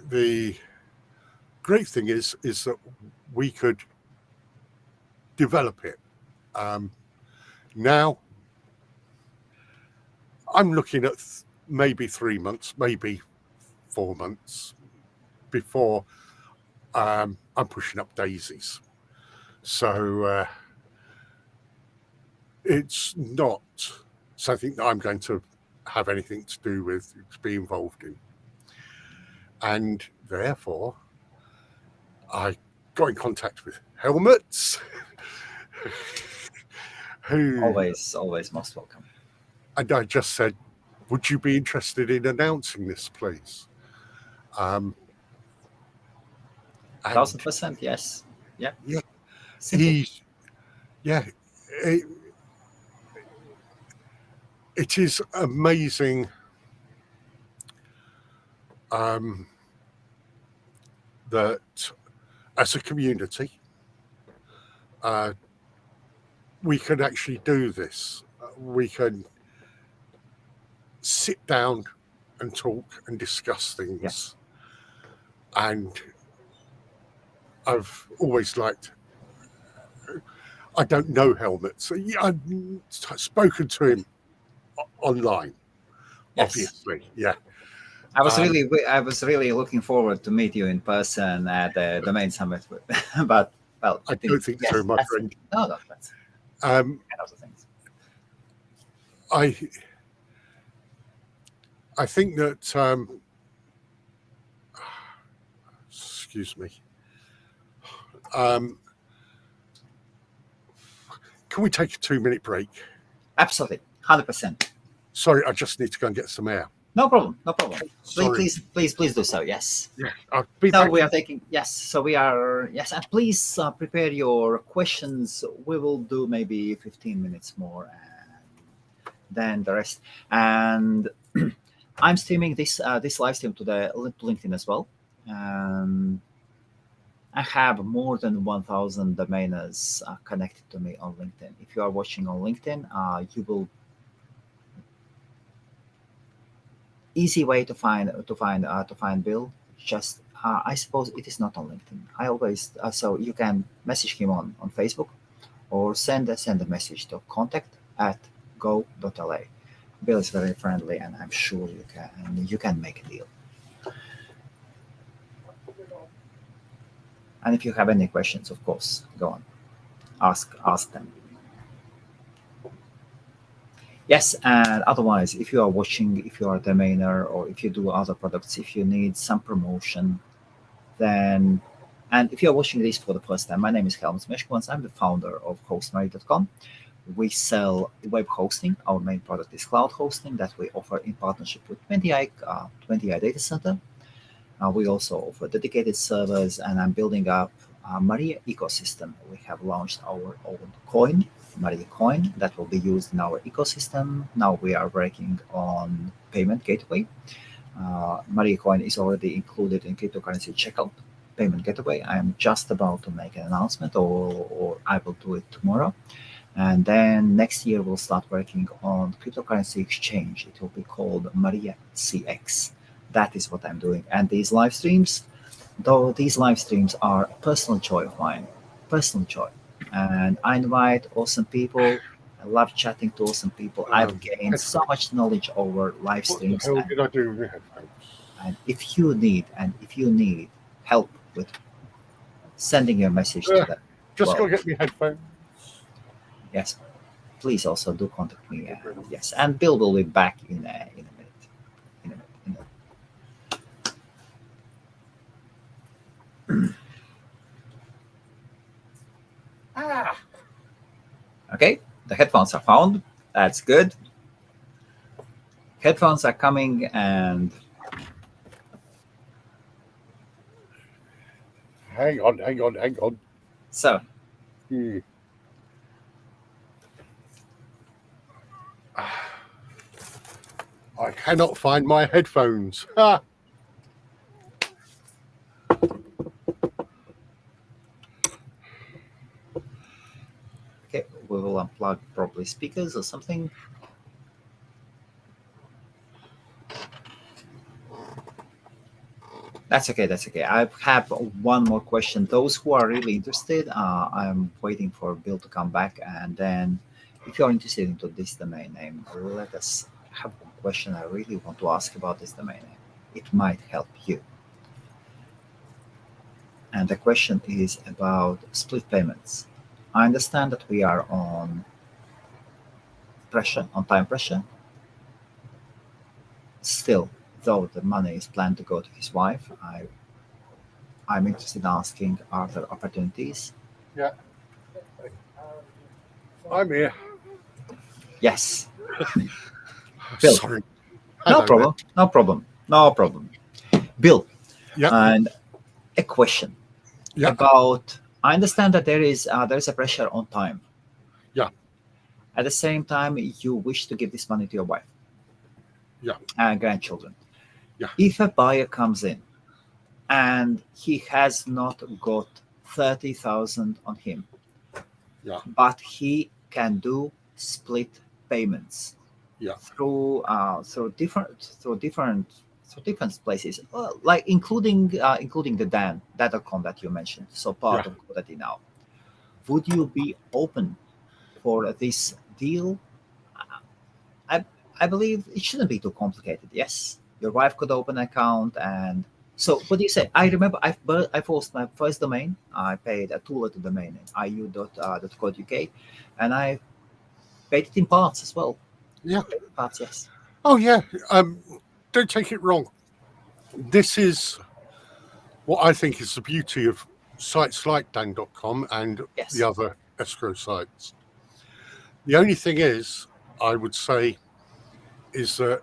The great thing is that we could develop it. Now, I'm looking at maybe 3 months, maybe 4 months before I'm pushing up daisies. So it's not something that I'm going to have anything to do with, to be involved in. And therefore, I got in contact with Helmuts, who Always most welcome. and I just said, would you be interested in announcing this, please? 1000%, yes. Yeah. Yeah. Simple. It is amazing that as a community, we can actually do this. We can sit down and talk and discuss things. Yes. And I've always liked, I don't know Helmut. I've spoken to him online, Yes. obviously. Yeah. I was really looking forward to meet you in person at the Domain Summit, but well, I don't think so, my friend. No, that's kind of the things. I think that excuse me. Can we take a 2-minute break? Absolutely, 100%. Sorry, I just need to go and get some air. No problem. Sorry. Please do so. Yes. Yeah, I'll be So back. we are taking and please prepare your questions. We will do maybe 15 minutes more, and then the rest. And I'm streaming this live stream to LinkedIn as well. I have more than 1,000 domainers connected to me on LinkedIn. If you are watching on LinkedIn, you will easy way to find Bill. Just I suppose it is not on LinkedIn. I always so you can message him on Facebook, or send a message to contact@Go.LA. Bill is very friendly, and I'm sure you can make a deal. And if you have any questions, of course, go on, ask them. Yes, and otherwise, if you are watching, if you are a domainer, or if you do other products, if you need some promotion, then, and if you are watching this for the first time, my name is Helmuts Meskonis. I'm the founder of Hostmaria.com. We sell web hosting. Our main product is cloud hosting that we offer in partnership with 20i data center. We also offer dedicated servers, and I'm building up a Maria ecosystem. We have launched our own coin, Maria Coin, that will be used in our ecosystem. Now we are working on payment gateway. Maria Coin is already included in cryptocurrency checkout payment gateway. I am just about to make an announcement, or I will do it tomorrow. And then next year we'll start working on cryptocurrency exchange. It will be called Maria CX. That is what I'm doing. And these live streams, though these live streams are a personal joy of mine, and I invite awesome people. I love chatting to awesome people. I've gained so much knowledge over live What streams. the hell did I do with my headphones? And if you need help with sending your message to them, Just go get me headphones. yes, please also do contact me. Yes, and Bill will be back in a minute. Okay, the headphones are found. That's good. Headphones are coming, and Hang on. so I cannot find my headphones. Ah. okay, we will unplug probably speakers or something. That's okay. That's okay. I have one more question. Those who are really interested, I'm waiting for Bill to come back, and then, if you are interested into this domain name, let us have one question. I really want to ask about this domain name. It might help you. And the question is about split payments. I understand that we are on pressure, on time pressure. Still, though the money is planned to go to his wife, I'm interested in asking, are there opportunities? Yeah, I'm here. Yes. Bill, Sorry. no Hello problem, no problem, no problem. Bill, there. Yeah, and a question yeah, about. I understand that there is a pressure on time. yeah, At the same time, you wish to give this money to your wife yeah, and grandchildren. yeah, If a buyer comes in and he has not got 30,000 on him, yeah, but he can do split payments yeah, through different places, like including the Dan.com that you mentioned, so yeah. part of Go.LA now. Would you be open for this deal? I I believe it shouldn't be too complicated. Yes, your wife could open an account, and so what do you say? I remember I've hosted my first domain. I paid a two-letter domain in iu.co.uk, and I paid it in parts as well. Yeah. Paid in parts, yes. Oh, yeah. Don't take it wrong. This is what I think is the beauty of sites like Dan.com and the Yes. other escrow sites. The only thing is, I would say, is that,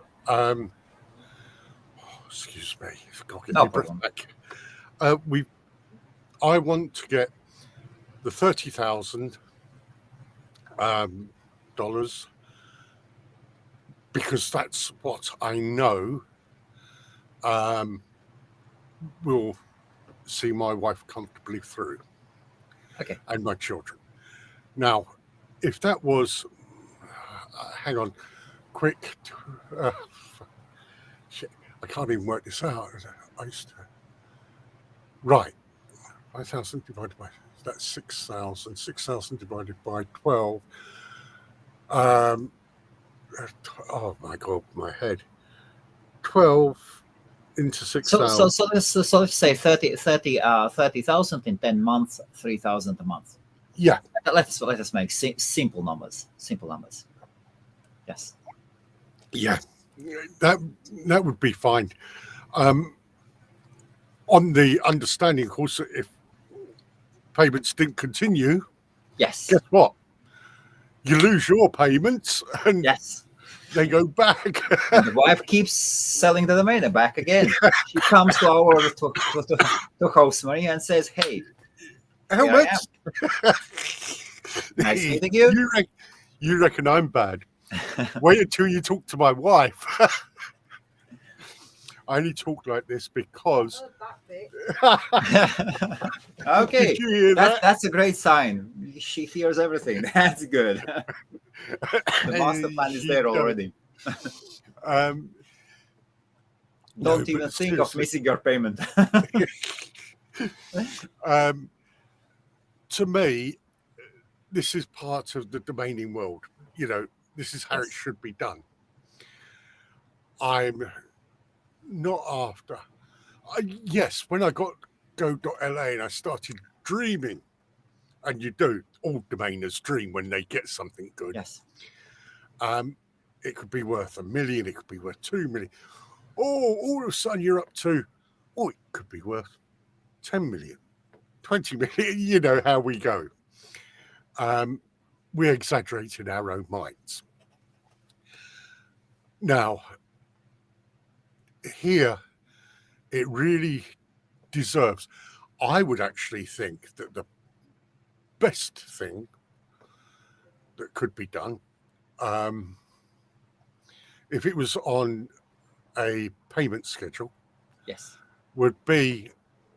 excuse me, I've got to get No my breath problem. back. I want to get the $30,000 dollars because that's what I know will see my wife comfortably through Okay. and my children. Now, if that was, hang on, quick, uh, shit, I can't even work this out. I used to, right, 5,000 divided by, that's 6,000. 6,000 divided by 12. Um, oh my God, my head. 12 into So so 6,000. so let's say 30,000 in 10 months, 3,000 a month. Yeah, Let us make simple numbers. Simple numbers. Yes. yeah, that that would be fine. Um, on the understanding, of course, that if payments didn't continue, Yes. guess what? You lose your payments and Yes. they go back. And the wife keeps selling the domain back again. She comes to our to Hostmaria and says, "Hey, here I am. Helmuts, Nice meeting you." you reckon I'm bad? Wait until you talk to my wife. I only talk like this because. Okay, Did you hear that's that? that's a great sign. She hears everything. That's good. The master plan is She there does. already. Um, no, Don't even but think of seriously, missing your payment. um, to me, this is part of the domaining world. You know, this is how it Yes. should be done. I'm not after. Yes, when I got Go.LA and I started dreaming, and you do, all domainers dream when they get something good. Yes. It could be worth $1 million, it could be worth 2 million. Oh, all of a sudden you're up to, oh, it could be worth 10 million, 20 million. You know how we go. We exaggerate in our own minds. Now, here, it really deserves. I would actually think that the best thing that could be done, if it was on a payment schedule, Yes. would be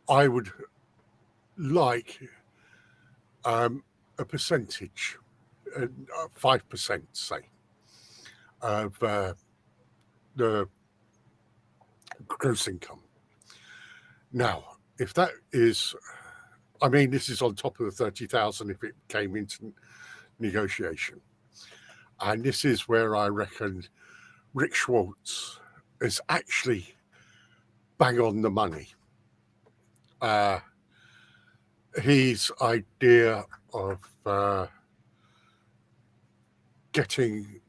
I would like a percentage, 5%, say, of the gross income. Now, if that is, I mean, this is on top of the 30,000 if it came into negotiation. And this is where I reckon Rick Schwartz is actually bang on the money. His idea of getting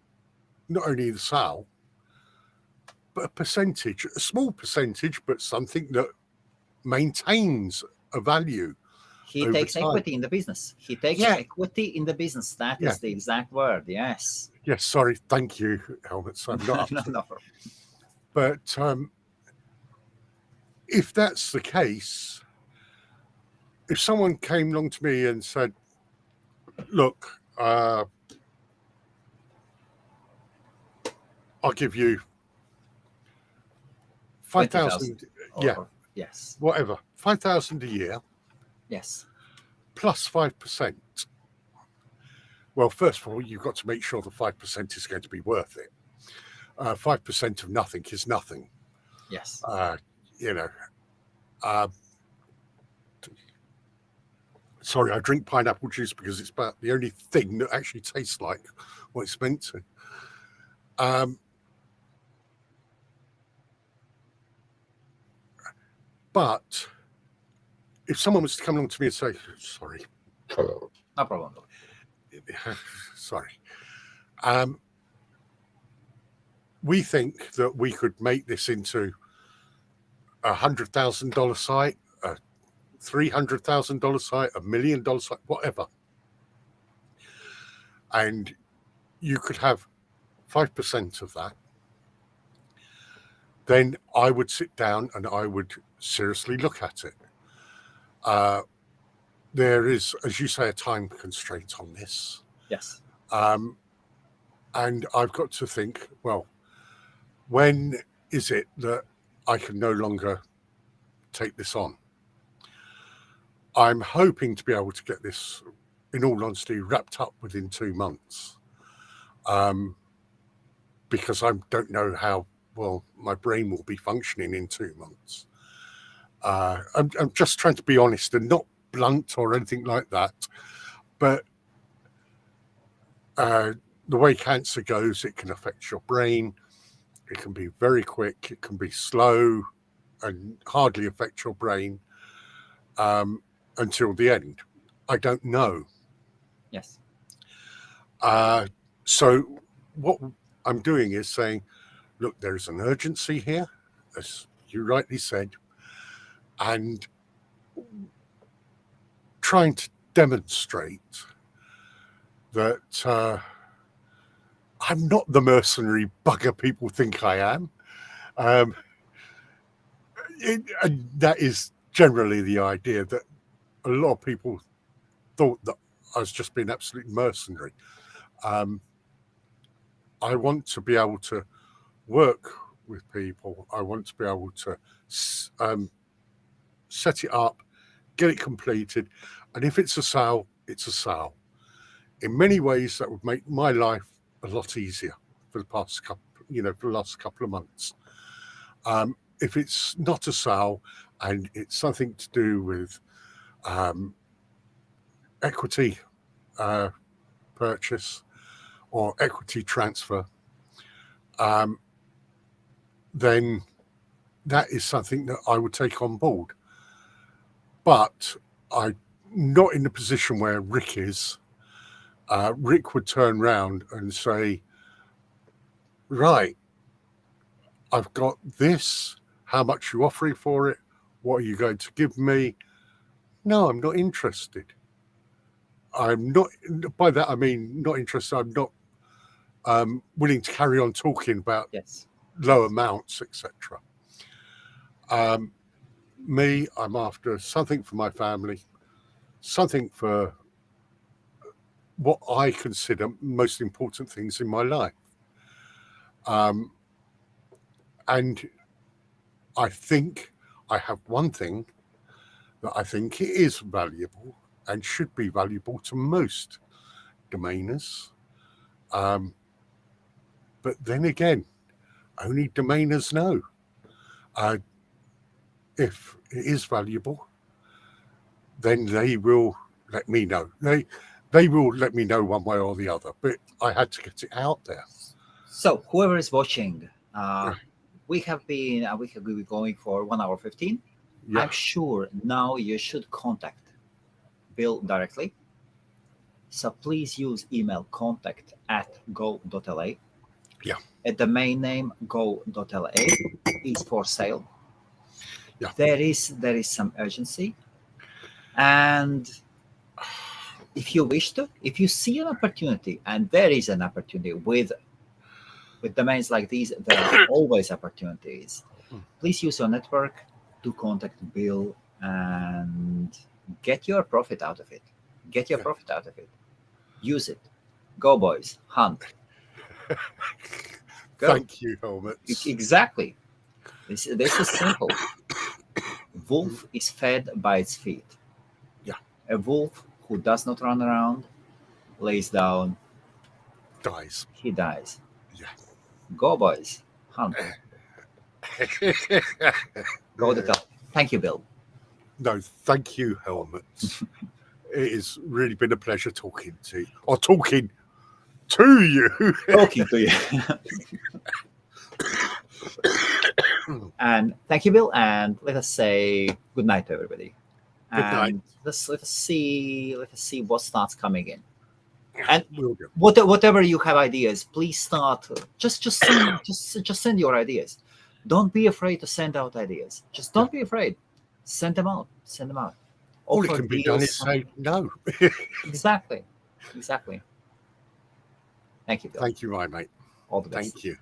not only the sale, but a percentage, a small percentage, but something that maintains a value. He over takes time. equity in the business. He takes Yeah. equity in the business. That Yeah. is the exact word. Yes. Yes, sorry, thank you, Helmuts. I'm not. No, no problem. But if that's the case, if someone came along to me and said, "Look, I'll give you 5,000, 20,000 yeah, or- yes. whatever, 5,000 a year Yes. plus 5%." Well, first of all, you've got to make sure the 5% is going to be worth it. 5% of nothing is nothing. Yes. You know. Sorry, I drink pineapple juice because it's about the only thing that actually tastes like what it's meant to. But if someone was to come along to me and say, "Sorry, No problem. sorry," we think that we could make this into $100,000 site, a $300,000 site, $1 million site, whatever, and you could have 5% of that, then I would sit down and I would seriously look at it. There is, as you say, a time constraint on this. Yes. And I've got to think, well, when is it that I can no longer take this on? I'm hoping to be able to get this, in all honesty, wrapped up within 2 months. Because I don't know how well my brain will be functioning in 2 months. I'm just trying to be honest and not blunt or anything like that. But the way cancer goes, it can affect your brain. It can be very quick. It can be slow and hardly affect your brain until the end. I don't know. Yes. So what I'm doing is saying, look, there's an urgency here, as you rightly said, and trying to demonstrate that I'm not the mercenary bugger people think I am. And that is generally the idea, that a lot of people thought that I was just being absolutely mercenary. I want to be able to work with people. I want to be able to set it up, get it completed, and if it's a sale, it's a sale. In many ways, that would make my life a lot easier for the last couple of months. If it's not a sale and it's something to do with equity purchase or equity transfer, then that is something that I would take on board. But I'm not in the position where Rick is. Rick would turn around and say, right, I've got this. How much are you offering for it? What are you going to give me? No, I'm not interested. I'm not, by that I mean not interested. I'm not willing to carry on talking about low amounts, etc. Me, I'm after something for my family, something for what I consider most important things in my life. And I think I have one thing that I think is valuable and should be valuable to most domainers. But then again, only domainers know. if it is valuable, then they will let me know. They will let me know one way or the other. But I had to get it out there. So whoever is watching, Yeah. we have been going for 1 hour 15. Yeah. I'm sure now you should contact Bill directly. So please use email contact@go.la. Yeah. At the main name Go.LA is for sale. Yeah. There is some urgency, and if you wish to, if you see an opportunity, and there is an opportunity with domains like these, there are always opportunities. Please use your network to contact Bill and get your profit out of it. Get your Yeah. profit out of it. Use it. Go, boys. Hunt. Go. Thank you, Helmuts. Exactly. This is simple. Wolf is fed by its feet. Yeah. A wolf who does not run around, lays down, Dies. he dies. Yeah. Go, boys. Hunt. Go to tell. Thank you, Bill. No, thank you, Helmuts. It has really been a pleasure talking to you. Or talking to you. Talking to you. And thank you, Bill. And let us say good night to everybody. Good night. And let us see what starts coming in. And Will do. whatever you have ideas, please start. Just send your ideas. Don't be afraid to send out ideas. Just don't be afraid. Send them out. Send them out. All it Offer can be done deals. is say no. Exactly. Thank you, Bill. Thank you, my mate. All the best. Thank you.